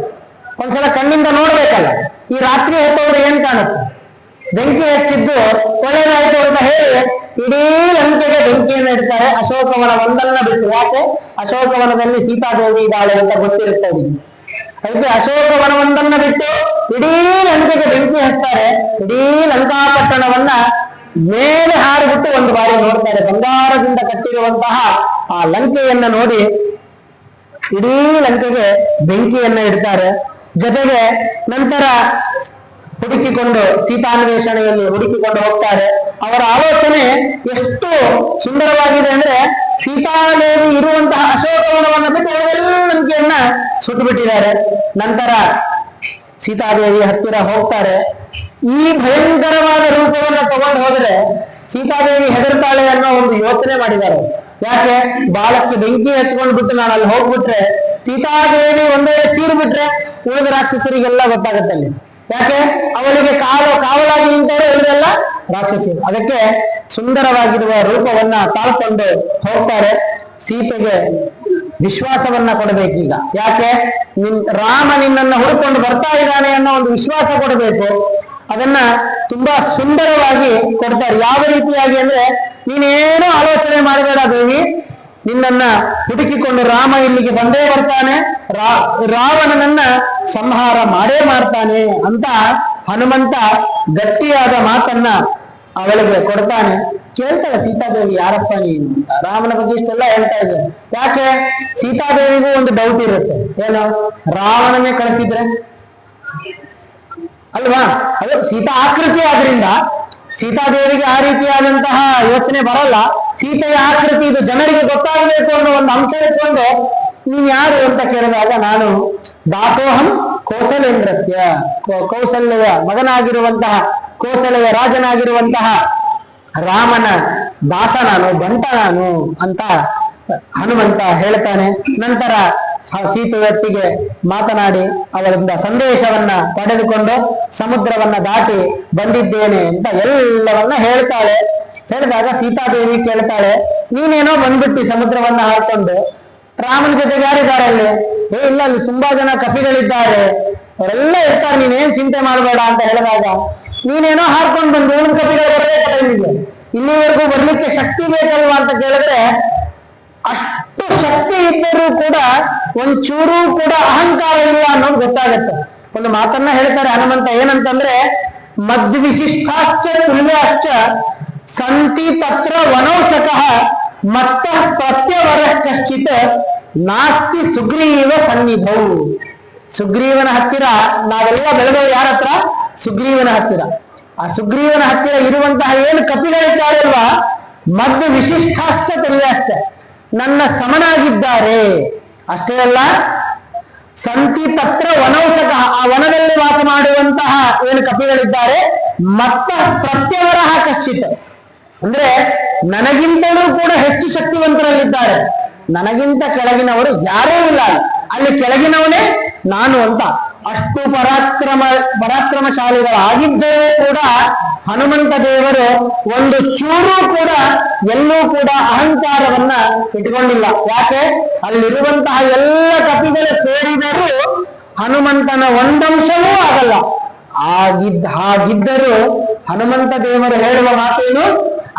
ಒಂದ್ಸಲ ಕಣ್ಣಿಂದ ನೋಡ್ಬೇಕಲ್ಲ, ಈ ರಾತ್ರಿ ಹೊತ್ತವ್ರು ಏನ್ ಕಾಣುತ್ತೆ? ಬೆಂಕಿ ಹಚ್ಚಿದ್ದು ಒಳ್ಳೆಯದಾಯ್ತು ಅಂತ ಹೇಳಿ ಇಡೀ ಲಂಕೆಗೆ ಬೆಂಕಿಯನ್ನು ಇಡ್ತಾರೆ, ಅಶೋಕವನ ಒಂದನ್ನ ಬಿಟ್ಟು. ಯಾಕೆ? ಅಶೋಕವನದಲ್ಲಿ ಸೀತಾದೇವಿ ಇದ್ದಾಳೆ ಅಂತ ಗೊತ್ತಿರುತ್ತೆ ಅವರಿಗೆ. ಅದಕ್ಕೆ ಅಶೋಕವನವೊಂದನ್ನ ಬಿಟ್ಟು ಇಡೀ ಲಂಕೆಗೆ ಬೆಂಕಿ ಹಚ್ತಾರೆ. ಇಡೀ ಲಂಕಾಪಟ್ಟಣವನ್ನ ಮೇಲೆ ಹಾರಿಬಿಟ್ಟು ಒಂದು ಬಾರಿ ನೋಡ್ತಾರೆ. ಬಂಗಾರದಿಂದ ಕಟ್ಟಿರುವಂತಹ ಆ ಲಂಕೆಯನ್ನ ನೋಡಿ ಇಡೀ ಲಂಕೆಗೆ ಬೆಂಕಿಯನ್ನ ಇಡ್ತಾರೆ. ಜೊತೆಗೆ ನಂತರ ಹುಡುಕಿಕೊಂಡು ಸೀತಾನ್ವೇಷಣೆಯಲ್ಲಿ ಹುಡುಕಿಕೊಂಡು ಹೋಗ್ತಾರೆ. ಅವರ ಆಲೋಚನೆ ಎಷ್ಟು ಸುಂದರವಾಗಿದೆ ಅಂದ್ರೆ, ಸೀತಾದೇವಿ ಇರುವಂತಹ ಅಶೋಕವನವನ್ನು ಬಿಟ್ಟು ಎಲ್ಲ ಲಂಕೆಯನ್ನ ಸುಟ್ಟು ಬಿಟ್ಟಿದ್ದಾರೆ. ನಂತರ ಸೀತಾದೇವಿ ಹತ್ತಿರ ಹೋಗ್ತಾರೆ. ಈ ಭಯಂಕರವಾದ ರೂಪವನ್ನು ತಗೊಂಡು ಹೋದ್ರೆ ಸೀತಾದೇವಿ ಹೆದರ್ತಾಳೆ ಅನ್ನೋ ಒಂದು ಯೋಚನೆ ಮಾಡಿದ್ದಾರೆ. ಯಾಕೆ? ಬಾಲಕ್ಕೆ ಬೆಂಕಿ ಹಚ್ಕೊಂಡು ಬಿಟ್ಟು ನಾನು ಅಲ್ಲಿ ಹೋಗ್ಬಿಟ್ರೆ ಸೀತಾದೇವಿ ಒಂದೇ ಚೀರು ಬಿಟ್ರೆ ಉಳಿದ ರಾಕ್ಷಸರಿಗೆಲ್ಲ ಗೊತ್ತಾಗುತ್ತೆ ಅಲ್ಲಿ. ಯಾಕೆ? ಅವಳಿಗೆ ಕಾವಲಾಗಿ ನಿಂತವರು ಉಳಿದೆಲ್ಲ ರಾಕ್ಷಸರು. ಅದಕ್ಕೆ ಸುಂದರವಾಗಿರುವ ರೂಪವನ್ನ ತಾಳ್ಕೊಂಡು ಹೋಗ್ತಾರೆ. ಸೀತೆಗೆ ವಿಶ್ವಾಸವನ್ನ ಕೊಡಬೇಕೀಗ. ಯಾಕೆ? ರಾಮ ನಿನ್ನನ್ನು ಹುಡುಕೊಂಡು ಬರ್ತಾ ಇದ್ದಾನೆ ಅನ್ನೋ ಒಂದು ವಿಶ್ವಾಸ ಕೊಡಬೇಕು. ಅದನ್ನ ತುಂಬಾ ಸುಂದರವಾಗಿ ಕೊಡ್ತಾರೆ. ಯಾವ ರೀತಿಯಾಗಿ ಅಂದ್ರೆ, ನೀನೇನು ಆಲೋಚನೆ ಮಾಡಬೇಡ ದೇವಿ, ನಿನ್ನನ್ನ ಹುಡುಕಿಕೊಂಡು ರಾಮ ಇಲ್ಲಿಗೆ ಬಂದೇ ಬರ್ತಾನೆ, ರಾವಣನನ್ನ ಸಂಹಾರ ಮಾಡೇ ಮಾಡ್ತಾನೆ ಅಂತ ಹನುಮಂತ ಗಟ್ಟಿಯಾದ ಮಾತನ್ನ ಅವಳಿಗೆ ಕೊಡ್ತಾನೆ. ಕೇಳ್ತಾಳೆ ಸೀತಾದೇವಿ, ಯಾರಪ್ಪ ನೀನು ಅಂತ. ರಾಮನ ಬಗ್ಗೆ ಇಷ್ಟೆಲ್ಲ ಹೇಳ್ತಾ ಇದ್ದಾರೆ. ಯಾಕೆ? ಸೀತಾದೇವಿಗೂ ಒಂದು ಡೌಟ್ ಇರುತ್ತೆ. ಏನು? ರಾವಣನೇ ಕಳಿಸಿದ್ರೆ ಅಲ್ವಾ? ಅದು ಸೀತಾ ಆಕೃತಿ ಆದ್ರಿಂದ ಸೀತಾದೇವಿಗೆ ಆ ರೀತಿಯಾದಂತಹ ಯೋಚನೆ ಬರಲ್ಲ. ಸೀತೆಯ ಆಕೃತಿ ಇದು ಜನರಿಗೆ ಗೊತ್ತಾಗಬೇಕು ಅನ್ನೋ ಒಂದು ಅಂಶ ಇಟ್ಕೊಂಡು ನೀನ್ ಯಾರು ಅಂತ ಕೇಳಿದಾಗ, ನಾನು ದಾಸೋಹಂ ಕೌಸಲೇಂದ್ರಸ್ಯ, ಕೌಸಲ್ಯ ಮಗನಾಗಿರುವಂತಹ, ಕೋಸಲೆಯ ರಾಜನಾಗಿರುವಂತಹ ರಾಮನ ದಾಸ ನಾನು, ಬಂಟ ನಾನು ಅಂತ ಹನುಮಂತ ಹೇಳ್ತಾನೆ. ನಂತರ ಸೀತೆಯೊಟ್ಟಿಗೆ ಮಾತನಾಡಿ ಅವರಿಂದ ಸಂದೇಶವನ್ನ ಪಡೆದುಕೊಂಡು ಸಮುದ್ರವನ್ನ ದಾಟಿ ಬಂದಿದ್ದೇನೆ ಅಂತ ಎಲ್ಲವನ್ನ ಹೇಳ್ತಾಳೆ. ಹೇಳಿದಾಗ ಸೀತಾದೇವಿ ಕೇಳ್ತಾಳೆ, ನೀನೇನೋ ಬಂದ್ಬಿಟ್ಟಿ ಸಮುದ್ರವನ್ನ ಹಾಕೊಂಡು, ರಾಮನ ಜೊತೆಗೆ ಯಾರಿದ್ದಾರೆ ಅಲ್ಲಿ? ಇಲ್ಲ, ಅಲ್ಲಿ ತುಂಬಾ ಜನ ಕಪಿಗಳಿದ್ದಾರೆ, ಅವರೆಲ್ಲ ಇರ್ತಾರೆ, ನೀನೇನ್ ಚಿಂತೆ ಮಾಡಬೇಡ ಅಂತ ಹೇಳಿದಾಗ, ನೀನೇನೋ ಹಾರ್ಕೊಂಡು ಬಂದು ಉಳಿದ ಕಪಿಗಳು ಬರ್ಬೇಕಲ್ಲ ನಿಮಗೆ, ಇಲ್ಲಿವರೆಗೂ ಬರ್ಲಿಕ್ಕೆ ಶಕ್ತಿ ಬೇಕಲ್ವಾ ಅಂತ ಕೇಳಿದ್ರೆ, ಅಷ್ಟು ಶಕ್ತಿ ಇದ್ದರೂ ಕೂಡ ಒಂಚೂರು ಕೂಡ ಅಹಂಕಾರ ಇಲ್ಲ ಅನ್ನೋದು ಗೊತ್ತಾಗತ್ತೆ. ಒಂದು ಮಾತನ್ನ ಹೇಳ್ತಾರೆ ಹನುಮಂತ, ಏನಂತಂದ್ರೆ, ಮದ್ವಿಶಿಷ್ಟಾಶ್ಚ ತುಲ್ಯಾಶ್ಚ ಸಂತಿ ತತ್ರ ವನೌಸಕಃ ಮತ್ತ ಪ್ರತ್ಯವರ ಕಶ್ಚಿತ್ ನಾಸ್ತಿ ಸುಗ್ರೀವ ಸನ್ನಿಧೌ. ಸುಗ್ರೀವನ ಹತ್ತಿರ ನಾವೆಲ್ಲ ಬೆಳೆದವು ಯಾರ ಹತ್ರ? ಸುಗ್ರೀವನ ಹತ್ತಿರ. ಆ ಸುಗ್ರೀವನ ಹತ್ತಿರ ಇರುವಂತಹ ಏನು ಕಪಿಗಳಿದ್ದಾರೆ ಅಲ್ವಾ, ಮದ್ ವಿಶಿಷ್ಟಾಶ್ಚ ತುಲ್ಯಾಶ್ಚ, ನನ್ನ ಸಮನಾಗಿದ್ದಾರೆ. ಅಷ್ಟೇ ಅಲ್ಲ, ಸಂತಿ ತತ್ರ ವನೌಸಕ, ಆ ವನದಲ್ಲಿ ವಾಸ ಮಾಡುವಂತಹ ಏನು ಕಪಿಗಳಿದ್ದಾರೆ, ಮತ್ತ ಪ್ರತ್ಯವರ ಕಶ್ಚಿತ್, ಅಂದ್ರೆ ನನಗಿಂತಲೂ ಕೂಡ ಹೆಚ್ಚು ಶಕ್ತಿವಂತರಲ್ಲಿದ್ದಾರೆ. ನನಗಿಂತ ಕೆಳಗಿನವರು ಯಾರೂ ಇಲ್ಲ, ಅಲ್ಲಿ ಕೆಳಗಿನವನೇ ನಾನು ಅಂತ. ಅಷ್ಟು ಪರಾಕ್ರಮಶಾಲಿಗಳಾಗಿದ್ದರೂ ಕೂಡ ಹನುಮಂತ ದೇವರು ಒಂದು ಚೂರು ಕೂಡ ಎಲ್ಲೂ ಕೂಡ ಅಹಂಕಾರವನ್ನ ಇಟ್ಕೊಂಡಿಲ್ಲ. ಯಾಕೆ? ಅಲ್ಲಿರುವಂತಹ ಎಲ್ಲ ಕಪಿಗಳು ಸೇರಿದರೂ ಹನುಮಂತನ ಒಂದಂಶವೂ ಆಗಲ್ಲ. ಹಾಗಿದ್ದರೂ ಹನುಮಂತ ದೇವರು ಹೇಳುವ ಮಾತೇನು,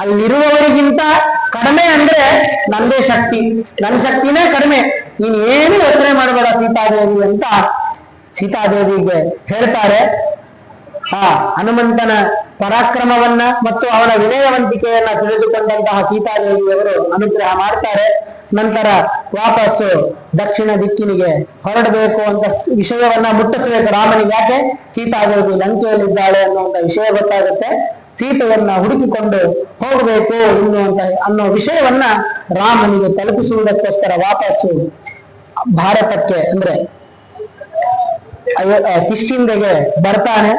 ಅಲ್ಲಿರುವವರಿಗಿಂತ ಕಡಿಮೆ ಅಂದ್ರೆ ನಂದೇ ಶಕ್ತಿ, ನನ್ನ ಶಕ್ತಿನೇ ಕಡಿಮೆ, ನೀನ್ ಏನು ಯೋಚನೆ ಮಾಡಬೇಡ ಸೀತಾದೇವಿ ಅಂತ ಸೀತಾದೇವಿಗೆ ಹೇಳ್ತಾರೆ. ಹನುಮಂತನ ಪರಾಕ್ರಮವನ್ನ ಮತ್ತು ಅವನ ವಿನಯವಂತಿಕೆಯನ್ನ ತಿಳಿದುಕೊಂಡಂತಹ ಸೀತಾದೇವಿಯವರು ಅನುಗ್ರಹ ಮಾಡ್ತಾರೆ. ನಂತರ ವಾಪಸ್ಸು ದಕ್ಷಿಣ ದಿಕ್ಕಿನಿಗೆ ಹೊರಡಬೇಕು ಅಂತ ವಿಷಯವನ್ನ ಮುಟ್ಟಿಸಬೇಕು ರಾಮನಿಗೆ. ಯಾಕೆ? ಸೀತಾದೇವಿ ಲಂಕೆಯಲ್ಲಿದ್ದಾಳೆ ಅನ್ನುವಂತ ವಿಷಯ ಗೊತ್ತಾಗುತ್ತೆ. ಸೀತೆಯನ್ನ ಹುಡುಕಿಕೊಂಡು ಹೋಗಬೇಕು ಅನ್ನೋ ವಿಷಯವನ್ನ ರಾಮನಿಗೆ ತಲುಪಿಸುವುದಕ್ಕೋಸ್ಕರ ವಾಪಸ್ಸು ಭಾರತಕ್ಕೆ ಅಂದ್ರೆ ಕಿಷ್ಕಿಂಧೆಗೆ ಬರ್ತಾನೆ.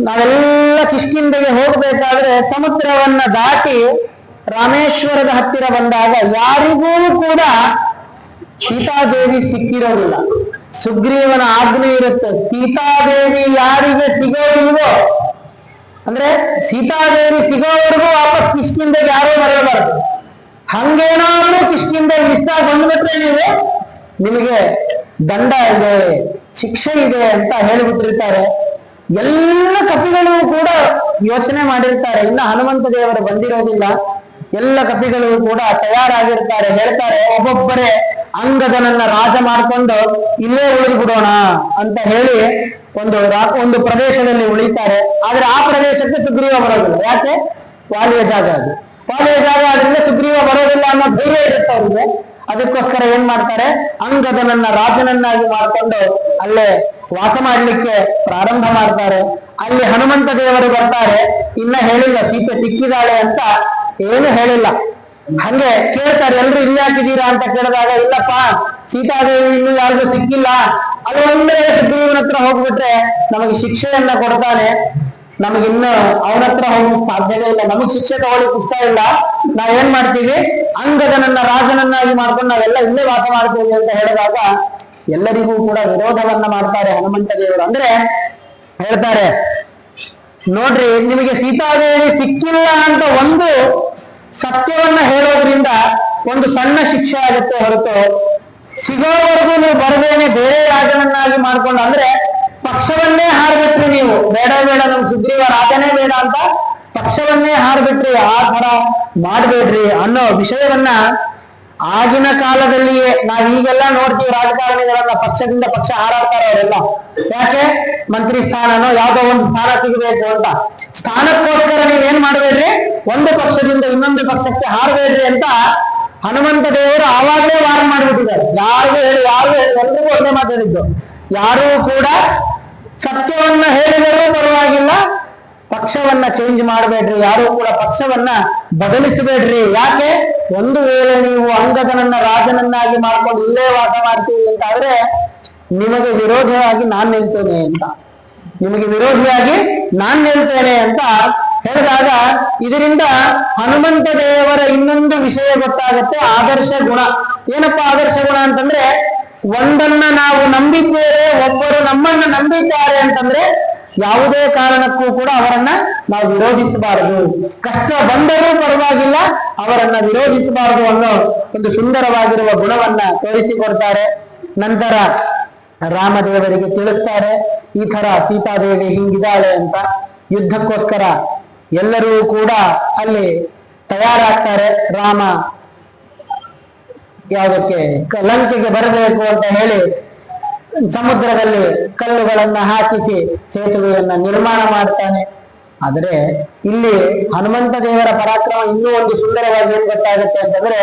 ನಾವೆಲ್ಲ ಕಿಷ್ಕಿಂಧೆಗೆ ಹೋಗ್ಬೇಕಾದ್ರೆ ಸಮುದ್ರವನ್ನ ದಾಟಿ ರಾಮೇಶ್ವರದ ಹತ್ತಿರ ಬಂದಾಗ ಯಾರಿಗೂ ಕೂಡ ಸೀತಾದೇವಿ ಸಿಕ್ಕಿರೋದಿಲ್ಲ. ಸುಗ್ರೀವನ ಆಜ್ಞೆ ಇರುತ್ತೆ, ಸೀತಾದೇವಿ ಯಾರಿಗೆ ಸಿಗೋದಿಲ್ವೋ ಅಂದ್ರೆ ಸೀತಾದೇವಿ ಸಿಗೋವರೆಗೂ ವಾಪಸ್ ಕಿಷ್ಕಿಂಧೆಗೆ ಯಾರೂ ಮರಳಬಾರದು. ಹಂಗೇನಾದ್ರೂ ಕಿಷ್ಕಿಂಧೆ ಮಿಸ್ ಆಗಿ ಬಂದ್ಬಿಟ್ರೆ ನೀವು ನಿಮಗೆ ದಂಡ ಇದೆ, ಶಿಕ್ಷೆ ಇದೆ ಅಂತ ಹೇಳಿಬಿಟ್ಟಿರ್ತಾರೆ. ಎಲ್ಲ ಕಪಿಗಳು ಕೂಡ ಯೋಚನೆ ಮಾಡಿರ್ತಾರೆ, ಇನ್ನು ಹನುಮಂತ ದೇವರು ಬಂದಿರೋದಿಲ್ಲ. ಎಲ್ಲ ಕಪಿಗಳು ಕೂಡ ತಯಾರಾಗಿರ್ತಾರೆ. ಹೇಳ್ತಾರೆ ಒಬ್ಬೊಬ್ಬರೇ ಅಂಗದನನ್ನ ರಾಜ ಮಾಡ್ಕೊಂಡು ಇಲ್ಲೇ ಉಳಿದು ಬಿಡೋಣ ಅಂತ ಹೇಳಿ ಒಂದು ಪ್ರದೇಶದಲ್ಲಿ ಉಳಿತಾರೆ. ಆದ್ರೆ ಆ ಪ್ರದೇಶಕ್ಕೆ ಸುಗ್ರೀವ ಬರೋದಿಲ್ಲ. ಯಾಕೆ? ವಾಲಿಯ ಜಾಗ ಅದು. ವಾಲಿಯ ಜಾಗ ಆದ್ರಿಂದ ಸುಗ್ರೀವ ಬರೋದಿಲ್ಲ ಅನ್ನೋ ಧೈರ್ಯ ಇರುತ್ತೆ ಅವ್ರಿಗೆ. ಅದಕ್ಕೋಸ್ಕರ ಏನ್ ಮಾಡ್ತಾರೆ, ಅಂಗದನನ್ನ ರಾಜನನ್ನಾಗಿ ಮಾಡ್ಕೊಂಡು ಅಲ್ಲೇ ವಾಸ ಮಾಡ್ಲಿಕ್ಕೆ ಪ್ರಾರಂಭ ಮಾಡ್ತಾರೆ. ಅಲ್ಲಿ ಹನುಮಂತ ದೇವರು ಬರ್ತಾರೆ. ಇನ್ನ ಹೇಳಿಲ್ಲ ಸೀತೆ ಸಿಕ್ಕಿದಾಳೆ ಅಂತ, ಏನು ಹೇಳಿಲ್ಲ. ಹಂಗೆ ಕೇಳ್ತಾರೆ, ಎಲ್ರು ಇಲ್ಲಿ ಹಾಕಿದೀರಾ ಅಂತ ಕೇಳಿದಾಗ, ಇಲ್ಲಪ್ಪ ಸೀತಾದೇವಿ ಇನ್ನು ಯಾರಿಗೂ ಸಿಕ್ಕಿಲ್ಲ, ಅದು ಒಂದೇ ಸುಗ್ರೀವನ ಹತ್ರ ಹೋಗ್ಬಿಟ್ರೆ ನಮಗೆ ಶಿಕ್ಷೆಯನ್ನ ಕೊಡ್ತಾನೆ, ನಮಗಿನ್ನು ಅವನ ಹತ್ರ ಹೋಗ್ಲಿಕ್ಕೆ ಸಾಧ್ಯವೇ ಇಲ್ಲ, ನಮಗ್ ಶಿಕ್ಷೆ ತಗೊಳ್ಳಿಕ್ ಇಷ್ಟ ಇಲ್ಲ, ನಾವೇನ್ ಮಾಡ್ತೀವಿ, ಅಂಗದನನ್ನ ರಾಜನನ್ನಾಗಿ ಮಾಡ್ಕೊಂಡು ನಾವೆಲ್ಲ ಇಲ್ಲೇ ವಾಸ ಮಾಡ್ತೀವಿ ಅಂತ ಹೇಳಿದಾಗ ಎಲ್ಲರಿಗೂ ಕೂಡ ವಿರೋಧವನ್ನ ಮಾಡ್ತಾರೆ ಹನುಮಂತ ದೇವರು. ಅಂದ್ರೆ ಹೇಳ್ತಾರೆ, ನೋಡ್ರಿ ನಿಮಗೆ ಸೀತಾದೇವಿ ಸಿಕ್ಕಿಲ್ಲ ಅಂತ ಒಂದು ಸತ್ಯವನ್ನ ಹೇಳೋದ್ರಿಂದ ಒಂದು ಸಣ್ಣ ಶಿಕ್ಷೆ ಆಗುತ್ತೆ ಹೊರತು, ಸಿಗೋವರೆಗೂ ನೀವು ಬರದೇನೆ ಬೇರೆ ರಾಜನನ್ನಾಗಿ ಮಾಡ್ಕೊಂಡು, ಅಂದ್ರೆ ಪಕ್ಷವನ್ನೇ ಹಾರ್ಬಿಟ್ರಿ ನೀವು, ಬೇಡ ಬೇಡ ನಮ್ ಸುಗ್ರೀವ ರಾಜನೇ ಬೇಡ ಅಂತ ಪಕ್ಷವನ್ನೇ ಹಾರ್ಬಿಟ್ರಿ, ಆ ತರ ಮಾಡ್ಬೇಡ್ರಿ ಅನ್ನೋ ವಿಷಯವನ್ನ ಆಗಿನ ಕಾಲದಲ್ಲಿಯೇ ನಾವ್ ಈಗೆಲ್ಲ ನೋಡ್ತೀವಿ. ರಾಜಕಾರಣಿಗಳನ್ನ ಪಕ್ಷದಿಂದ ಪಕ್ಷ ಹಾರಾಡ್ತಾರೆ ಅವರೆಲ್ಲ. ಯಾಕೆ? ಮಂತ್ರಿ ಸ್ಥಾನನೋ ಯಾವ್ದೋ ಒಂದು ಸ್ಥಾನ ಸಿಗಬೇಕು ಅಂತ. ಸ್ಥಾನಕ್ಕೋಸ್ಕರ ನೀವೇನ್ ಮಾಡ್ಬೇಡ್ರಿ, ಒಂದು ಪಕ್ಷದಿಂದ ಇನ್ನೊಂದು ಪಕ್ಷಕ್ಕೆ ಹಾರಬೇಡ್ರಿ ಅಂತ ಹನುಮಂತ ದೇವರು ಆವಾಗಲೇ ವಾರ ಮಾಡಿಬಿಟ್ಟಿದ್ದಾರೆ. ಯಾರಿಗೂ ಹೇಳಿ ಎಲ್ರಿಗೂ ಒಂದೇ ಮಾತಾಡಿದ್ದು, ಯಾರೂ ಕೂಡ ಸತ್ಯವನ್ನ ಹೇಳಿದರೂ ಪರವಾಗಿಲ್ಲ, ಪಕ್ಷವನ್ನ ಚೇಂಜ್ ಮಾಡಬೇಡ್ರಿ, ಯಾರು ಕೂಡ ಪಕ್ಷವನ್ನ ಬದಲಿಸಬೇಡ್ರಿ. ಯಾಕೆ? ಒಂದು ವೇಳೆ ನೀವು ಅಂಗದನನ್ನ ರಾಜನನ್ನಾಗಿ ಮಾಡ್ಕೊಂಡು ಇಲ್ಲೇ ವಾಸ ಮಾಡ್ತೀವಿ ಅಂತ ಆದ್ರೆ ನಿಮಗೆ ವಿರೋಧಿಯಾಗಿ ನಾನ್ ನಿಲ್ತೇನೆ ಅಂತ, ನಿಮಗೆ ವಿರೋಧಿಯಾಗಿ ನಾನ್ ನಿಲ್ತೇನೆ ಅಂತ ಹೇಳಿದಾಗ, ಇದರಿಂದ ಹನುಮಂತ ದೇವರ ಇನ್ನೊಂದು ವಿಷಯ ಗೊತ್ತಾಗುತ್ತೆ, ಆದರ್ಶ ಗುಣ. ಏನಪ್ಪಾ ಆದರ್ಶ ಗುಣ ಅಂತಂದ್ರೆ, ಒಂದನ್ನ ನಾವು ನಂಬಿದ್ದೇವೆ, ಒಬ್ಬರು ನಮ್ಮನ್ನ ನಂಬಿದ್ದಾರೆ ಅಂತಂದ್ರೆ ಯಾವುದೇ ಕಾರಣಕ್ಕೂ ಕೂಡ ಅವರನ್ನ ನಾವು ವಿರೋಧಿಸಬಾರದು, ಕಷ್ಟ ಬಂದರೂ ಪರವಾಗಿಲ್ಲ ಅವರನ್ನ ವಿರೋಧಿಸಬಾರದು ಅನ್ನೋ ಒಂದು ಸುಂದರವಾಗಿರುವ ಗುಣವನ್ನ ತೋರಿಸಿಕೊಡ್ತಾರೆ. ನಂತರ ರಾಮದೇವರಿಗೆ ತಿಳಿಸ್ತಾರೆ, ಈ ತರ ಸೀತಾದೇವಿ ಹಿಂಗಿದ್ದಾಳೆ ಅಂತ. ಯುದ್ಧಕ್ಕೋಸ್ಕರ ಎಲ್ಲರೂ ಕೂಡ ಅಲ್ಲಿ ತಯಾರಾಗ್ತಾರೆ. ರಾಮ ಯಾವುದಕ್ಕೆ ಲಂಕೆಗೆ ಬರಬೇಕು ಅಂತ ಹೇಳಿ ಸಮುದ್ರದಲ್ಲಿ ಕಲ್ಲುಗಳನ್ನ ಹಾಕಿಸಿ ಸೇತುವೆಯನ್ನ ನಿರ್ಮಾಣ ಮಾಡ್ತಾನೆ. ಆದರೆ ಇಲ್ಲಿ ಹನುಮಂತ ದೇವರ ಪರಾಕ್ರಮ ಇನ್ನೂ ಒಂದು ಸುಂದರವಾಗಿ ಏನ್ ಗೊತ್ತಾಗುತ್ತೆ ಅಂತಂದ್ರೆ,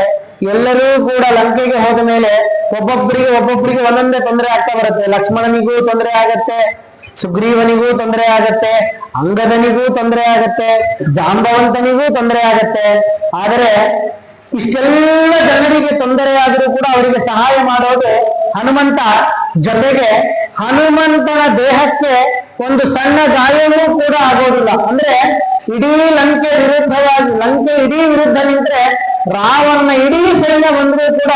ಎಲ್ಲರೂ ಕೂಡ ಲಂಕೆಗೆ ಹೋದ ಮೇಲೆ ಒಬ್ಬೊಬ್ಬರಿಗೆ ಒಂದೊಂದೇ ತೊಂದರೆ ಆಗ್ತಾ ಬರುತ್ತೆ. ಲಕ್ಷ್ಮಣನಿಗೂ ತೊಂದರೆ ಆಗತ್ತೆ, ಸುಗ್ರೀವನಿಗೂ ತೊಂದರೆ ಆಗತ್ತೆ, ಅಂಗದನಿಗೂ ತೊಂದರೆ ಆಗತ್ತೆ, ಜಾಂಬವಂತನಿಗೂ ತೊಂದರೆ ಆಗತ್ತೆ. ಆದರೆ ಇಷ್ಟೆಲ್ಲ ಜನರಿಗೆ ತೊಂದರೆ ಆದರೂ ಕೂಡ ಅವರಿಗೆ ಸಹಾಯ ಮಾಡೋದು ಹನುಮಂತ. ಜೊತೆಗೆ ಹನುಮಂತನ ದೇಹಕ್ಕೆ ಒಂದು ಸಣ್ಣ ಗಾಯವೂ ಕೂಡ ಆಗೋದಿಲ್ಲ. ಅಂದ್ರೆ ಇಡೀ ಲಂಕೆ ಇಡೀ ವಿರುದ್ಧ ನಿಂತ್ರೆ ರಾವಣನ ಇಡೀ ಸೈನ್ಯ ಬಂದರೂ ಕೂಡ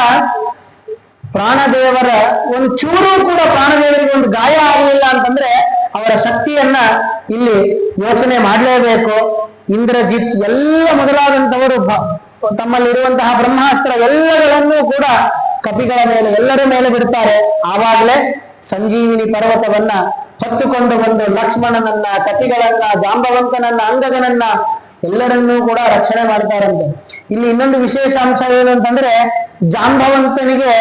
ಪ್ರಾಣದೇವರ ಒಂದು ಚೂರು ಕೂಡ ಪ್ರಾಣದೇವರಿಗೆ ಒಂದು ಗಾಯ ಆಗಲಿಲ್ಲ ಅಂತಂದ್ರೆ ಅವರ ಶಕ್ತಿಯನ್ನ ಇಲ್ಲಿ ಯೋಚನೆ ಮಾಡಲೇಬೇಕು. ಇಂದ್ರಜಿತ್ ಎಲ್ಲ ಮೊದಲಾದಂತವರು ತಮ್ಮಲ್ಲಿರುವಂತಹ ಬ್ರಹ್ಮಾಸ್ತ್ರ ಎಲ್ಲಗಳನ್ನೂ ಕೂಡ ಕಪಿಗಳ ಮೇಲೆ ಎಲ್ಲರ ಮೇಲೆ ಬಿಡ್ತಾರೆ. ಆವಾಗಲೇ ಸಂಜೀವಿನಿ ಪರ್ವತವನ್ನ ಹೊತ್ತುಕೊಂಡು ಬಂದು ಲಕ್ಷ್ಮಣನನ್ನ, ಕಪಿಗಳನ್ನ, ಜಾಂಬವಂತನನ್ನ, ಅಂಗದನನ್ನ ಎಲ್ಲರನ್ನೂ ಕೂಡ ರಕ್ಷಣೆ ಮಾಡ್ತಾರಂತೆ. ಇಲ್ಲಿ ಇನ್ನೊಂದು ವಿಶೇಷ ಅಂಶ ಏನು ಅಂತಂದ್ರೆ, ಜಾಂಬವಂತನಿಗೆ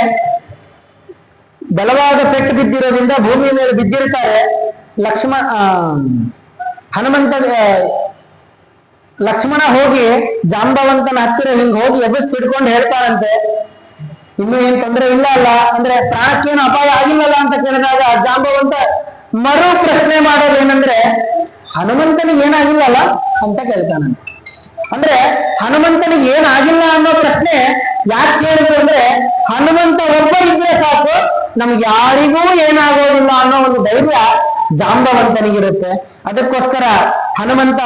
ಬಲವಾದ ಪೆಟ್ಟು ಬಿದ್ದಿರೋದ್ರಿಂದ ಭೂಮಿ ಮೇಲೆ ಬಿದ್ದಿರ್ತಾರೆ. ಲಕ್ಷ್ಮಣ ಹೋಗಿ ಜಾಂಬವಂತನ ಹತ್ತಿರ ಹಿಂಗ್ ಹೋಗಿ ಎಬ್ಬಿಸಿ ಹಿಡ್ಕೊಂಡು ಹೇಳ್ತಾರಂತೆ, ಇನ್ನೂ ಏನ್ ತೊಂದರೆ ಇಲ್ಲ ಅಲ್ಲ, ಅಂದ್ರೆ ಪ್ರಾಣಕ್ಕೇನು ಅಪಾಯ ಆಗಿಲ್ಲಲ್ಲ ಅಂತ ಕೇಳಿದಾಗ ಜಾಂಬವಂತ ಮರು ಪ್ರಶ್ನೆ ಮಾಡೋದೇನಂದ್ರೆ, ಹನುಮಂತನಿಗೆ ಏನಾಗಿಲ್ಲಲ್ಲ ಅಂತ ಕೇಳ್ತಾನಂತೆ. ಅಂದ್ರೆ ಹನುಮಂತನಿಗೆ ಏನಾಗಿಲ್ಲ ಅನ್ನೋ ಪ್ರಶ್ನೆ ಯಾಕೆ ಕೇಳಿದ್ರು ಅಂದ್ರೆ, ಹನುಮಂತ ಒಬ್ಬ ಇದ್ರೆ ಸಾಕು, ನಮ್ಗೆ ಯಾರಿಗೂ ಏನಾಗೋದಿಲ್ಲ ಅನ್ನೋ ಒಂದು ಧೈರ್ಯ ಜಾಂಬವಂತನಿಗಿರುತ್ತೆ. ಅದಕ್ಕೋಸ್ಕರ ಹನುಮಂತ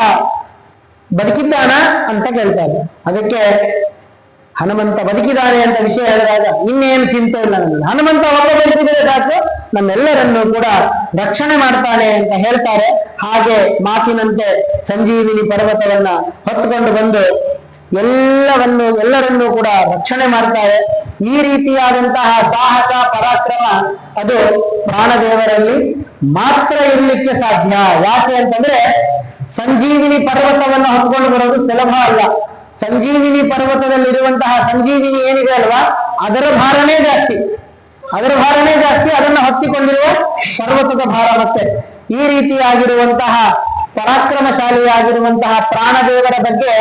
ಬದುಕಿದ್ದಾನ ಅಂತ ಕೇಳ್ತಾರೆ. ಅದಕ್ಕೆ ಹನುಮಂತ ಬದುಕಿದ್ದಾನೆ ಅಂತ ವಿಷಯ ಹೇಳಿದಾಗ ಇನ್ನೇನು ಚಿಂತೆ ಇಲ್ಲ ನಮಗೆ, ಹನುಮಂತ ಒಬ್ಬ ಬದುಕಿದ್ರೆ ಸಾಕು, ನಮ್ಮೆಲ್ಲರನ್ನು ಕೂಡ ರಕ್ಷಣೆ ಮಾಡ್ತಾನೆ ಅಂತ ಹೇಳ್ತಾರೆ. ಹಾಗೆ ಮಾತಿನಂತೆ ಸಂಜೀವಿನಿ ಪರ್ವತವನ್ನ ಹೊತ್ತುಕೊಂಡು ಬಂದು ಎಲ್ಲರನ್ನೂ ಕೂಡ ರಕ್ಷಣೆ ಮಾಡ್ತಾರೆ. ಈ ರೀತಿಯಾದಂತಹ ಸಾಹಸ ಪರಾಕ್ರಮ ಅದು ಪ್ರಾಣದೇವರಲ್ಲಿ ಮಾತ್ರ ಇರಲಿಕ್ಕೆ ಸಾಧ್ಯ. ಯಾಕೆ ಅಂತಂದ್ರೆ ಸಂಜೀವಿನಿ ಪರ್ವತವನ್ನು ಹೊತ್ಕೊಂಡು ಬರೋದು ಸುಲಭ ಅಲ್ಲ. ಸಂಜೀವಿನಿ ಪರ್ವತದಲ್ಲಿರುವಂತಹ ಸಂಜೀವಿನಿ ಏನಿದೆ ಅಲ್ವಾ, ಅದರ ಭಾರನೇ ಜಾಸ್ತಿ. ಅದನ್ನು ಹೊತ್ತಿಕೊಂಡಿರುವ ಪರ್ವತದ ಭಾರ ಮತ್ತೆ. ಈ ರೀತಿಯಾಗಿರುವಂತಹ ಪರಾಕ್ರಮಶಾಲಿಯಾಗಿರುವಂತಹ ಪ್ರಾಣದೇವರ ಬಗ್ಗೆ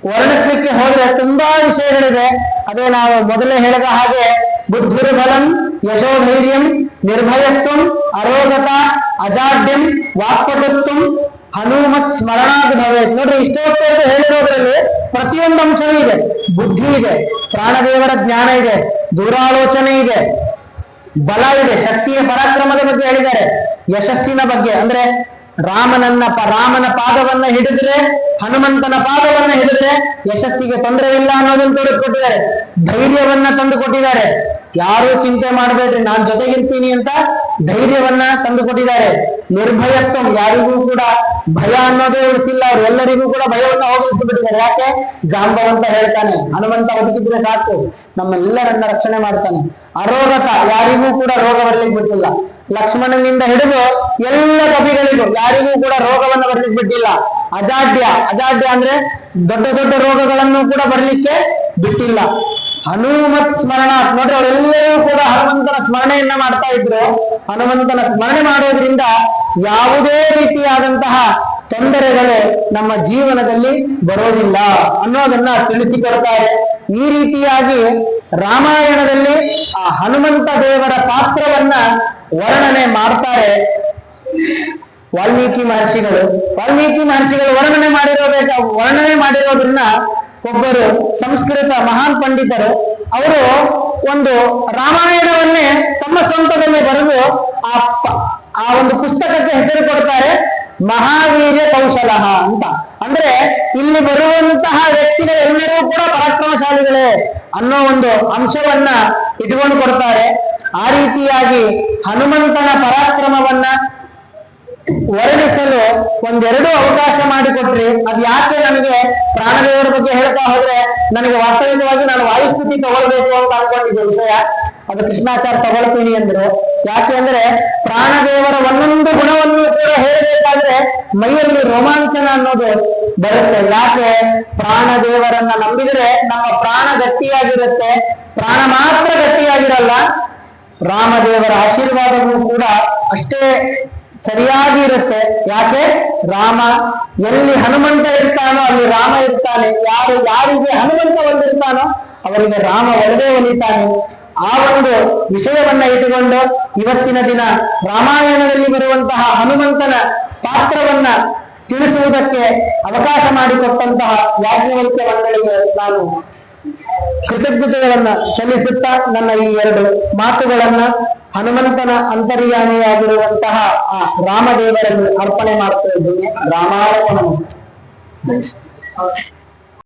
ವರ್ಣಿಸ್ಲಿಕ್ಕೆ ಹೋದ್ರೆ ತುಂಬಾ ವಿಷಯಗಳಿದೆ. ಅದೇ ನಾವು ಮೊದಲೇ ಹೇಳಿದ ಹಾಗೆ ಬುದ್ಧಿರ್ಬಲಂ ಯಶೋಧೈರ್ಯಂ ನಿರ್ಭಯತ್ವಂ ಅರೋಗತ ಅಜಾಡ್ಯಂ ವಾಕ್ಪಟುತ್ವಂ ಹನುಮತ್ ಸ್ಮರಣಾದ್ ಭವೇತ್. ನೋಡ್ರಿ, ಇಷ್ಟೊತ್ತು ಹೇಳಿರೋದ್ರಲ್ಲಿ ಪ್ರತಿಯೊಂದು ಅಂಶವೂ ಇದೆ. ಬುದ್ಧಿ ಇದೆ, ಪ್ರಾಣದೇವರ ಜ್ಞಾನ ಇದೆ, ದೂರಾಲೋಚನೆ ಇದೆ, ಬಲ ಇದೆ, ಶಕ್ತಿಯ ಪರಾಕ್ರಮದ ಬಗ್ಗೆ ಹೇಳಿದ್ದಾರೆ. ಯಶಸ್ಸಿನ ಬಗ್ಗೆ ಅಂದ್ರೆ ರಾಮನ ಪಾದವನ್ನ ಹಿಡಿದ್ರೆ, ಹನುಮಂತನ ಪಾದವನ್ನ ಹಿಡಿದ್ರೆ ಯಶಸ್ಸಿಗೆ ತೊಂದರೆ ಇಲ್ಲ ಅನ್ನೋದನ್ನು ತೋರಿಸ್ಕೊಟ್ಟಿದ್ದಾರೆ. ಧೈರ್ಯವನ್ನ ತಂದು ಕೊಟ್ಟಿದ್ದಾರೆ. ಯಾರೂ ಚಿಂತೆ ಮಾಡಬೇಡ್ರಿ, ನಾನ್ ಜೊತೆಗಿರ್ತೀನಿ ಅಂತ ಧೈರ್ಯವನ್ನ ತಂದು ಕೊಟ್ಟಿದ್ದಾರೆ. ನಿರ್ಭಯತ್ವ, ಯಾರಿಗೂ ಕೂಡ ಭಯ ಅನ್ನೋದೇ ಉಳಿಸಿಲ್ಲ. ಅವ್ರು ಎಲ್ಲರಿಗೂ ಕೂಡ ಭಯವನ್ನ ಹೋಗಿಸ್ಬಿಟ್ಟಿದ್ದಾರೆ. ಯಾಕೆ? ಜಾಂಬವಂತ ಹೇಳ್ತಾನೆ, ಹನುಮಂತ ಬದುಕಿದ್ರೆ ಸಾಕು, ನಮ್ಮೆಲ್ಲರನ್ನ ರಕ್ಷಣೆ ಮಾಡ್ತಾನೆ. ಅರೋಗತ, ಯಾರಿಗೂ ಕೂಡ ರೋಗ ಬರ್ಲಿಕ್ಕೆ ಬಿಟ್ಟಿಲ್ಲ. ಲಕ್ಷ್ಮಣನಿಂದ ಹಿಡಿದು ಎಲ್ಲ ಕವಿಗಳಿಗೂ ಯಾರಿಗೂ ಕೂಡ ರೋಗವನ್ನು ಬರ್ಲಿಕ್ಕೆ ಬಿಟ್ಟಿಲ್ಲ. ಅಜಾಡ್ಯ ಅಂದ್ರೆ ದೊಡ್ಡ ದೊಡ್ಡ ರೋಗಗಳನ್ನು ಕೂಡ ಬರ್ಲಿಕ್ಕೆ ಬಿಟ್ಟಿಲ್ಲ. ಹನುಮತ್ ಸ್ಮರಣ, ನೋಡ್ರಿ, ಅವರೆಲ್ಲರೂ ಕೂಡ ಹನುಮಂತನ ಸ್ಮರಣೆಯನ್ನ ಮಾಡ್ತಾ ಇದ್ರು. ಹನುಮಂತನ ಸ್ಮರಣೆ ಮಾಡೋದ್ರಿಂದ ಯಾವುದೇ ರೀತಿಯಾದಂತಹ ತೊಂದರೆಗಳು ನಮ್ಮ ಜೀವನದಲ್ಲಿ ಬರೋದಿಲ್ಲ ಅನ್ನೋದನ್ನ ತಿಳಿಸಿಕೊಡ್ತಾರೆ. ಈ ರೀತಿಯಾಗಿ ರಾಮಾಯಣದಲ್ಲಿ ಆ ಹನುಮಂತ ದೇವರ ಪಾತ್ರವನ್ನ ವರ್ಣನೆ ಮಾಡ್ತಾರೆ ವಾಲ್ಮೀಕಿ ಮಹರ್ಷಿಗಳು ವರ್ಣನೆ ಮಾಡಿರೋದ್ರನ್ನ ಒಬ್ಬರು ಸಂಸ್ಕೃತ ಮಹಾನ್ ಪಂಡಿತರು ಅವರು ಒಂದು ರಾಮಾಯಣವನ್ನೇ ತಮ್ಮ ಸ್ವಂತದಲ್ಲೇ ಬರೆದು ಆ ಒಂದು ಪುಸ್ತಕಕ್ಕೆ ಹೆಸರು ಕೊಡ್ತಾರೆ, ಮಹಾವೀರ್ಯ ಕೌಶಲ ಅಂತ. ಅಂದ್ರೆ ಇಲ್ಲಿ ಬರುವಂತಹ ವ್ಯಕ್ತಿಗಳೆಲ್ಲರೂ ಕೂಡ ಪರಾಕ್ರಮಶಾಲಿಗಳೇ ಅನ್ನೋ ಒಂದು ಅಂಶವನ್ನ ಇಟ್ಕೊಂಡು ಕೊಡ್ತಾರೆ. ಆ ರೀತಿಯಾಗಿ ಹನುಮಂತನ ಪರಾಕ್ರಮವನ್ನ ವರ್ಣಿಸಲು ಒಂದೆರಡು ಅವಕಾಶ ಮಾಡಿಕೊಟ್ರಿ. ಅದು ಯಾಕೆ ನನಗೆ ಪ್ರಾಣದೇವರ ಬಗ್ಗೆ ಹೇಳ್ತಾ ಹೋದ್ರೆ ನನಗೆ ವಾಸ್ತವಿಕವಾಗಿ ನಾನು ವಾಯುಸ್ತುತಿ ತಗೊಳ್ಬೇಕು ಅಂತ ಅನ್ಕೊಂಡಿದ್ದೆ ವಿಷಯ. ಅದು ಕೃಷ್ಣಾಚಾರ್ಯ ತಗೊಳ್ತೀನಿ ಅಂದ್ರು. ಯಾಕೆ ಅಂದ್ರೆ ಪ್ರಾಣದೇವರ ಒಂದೊಂದು ಗುಣವನ್ನು ಕೂಡ ಹೇಳಬೇಕಾದ್ರೆ ಮೈಯಲ್ಲಿ ರೋಮಾಂಚನ ಅನ್ನೋದು ಬರುತ್ತೆ. ಯಾಕೆ? ಪ್ರಾಣದೇವರನ್ನ ನಂಬಿದ್ರೆ ನಮ್ಮ ಪ್ರಾಣ ಗಟ್ಟಿಯಾಗಿರುತ್ತೆ. ಪ್ರಾಣ ಮಾತ್ರ ಗಟ್ಟಿಯಾಗಿರಲ್ಲ, ರಾಮದೇವರ ಆಶೀರ್ವಾದವೂ ಕೂಡ ಅಷ್ಟೇ ಸರಿಯಾಗಿ ಇರುತ್ತೆ. ಯಾಕೆ? ರಾಮ ಎಲ್ಲಿ ಹನುಮಂತ ಇರ್ತಾನೋ ಅಲ್ಲಿ ರಾಮ ಇರ್ತಾನೆ. ಯಾರಿಗೆ ಹನುಮಂತ ಒಲಿರ್ತಾನೋ ಅವರಿಗೆ ರಾಮ ಒಳಗೆ ಒಲಿತಾನೆ. ಆ ಒಂದು ವಿಷಯವನ್ನ ಇಟ್ಟುಕೊಂಡು ಇವತ್ತಿನ ದಿನ ರಾಮಾಯಣದಲ್ಲಿ ಬರುವಂತಹ ಹನುಮಂತನ ಪಾತ್ರವನ್ನ ತಿಳಿಸುವುದಕ್ಕೆ ಅವಕಾಶ ಮಾಡಿಕೊಟ್ಟಂತಹ ಯಾಜ್ಞವಲ್ಕ್ಯ ಮಂಡಳಿಗೆ ನಾನು ಕೃತಜ್ಞತೆಗಳನ್ನ ಸಲ್ಲಿಸುತ್ತಾ ನನ್ನ ಈ ಎರಡು ಮಾತುಗಳನ್ನ ಹನುಮಂತನ ಅಂತರ್ಯಾಮಿಯಾಗಿರುವಂತಹ ಆ ರಾಮದೇವರನ್ನು ಅರ್ಪಣೆ ಮಾಡ್ತಾ ಇದ್ದೀನಿ. ರಾಮಾಯಣ ನಮಸ್ತೆ.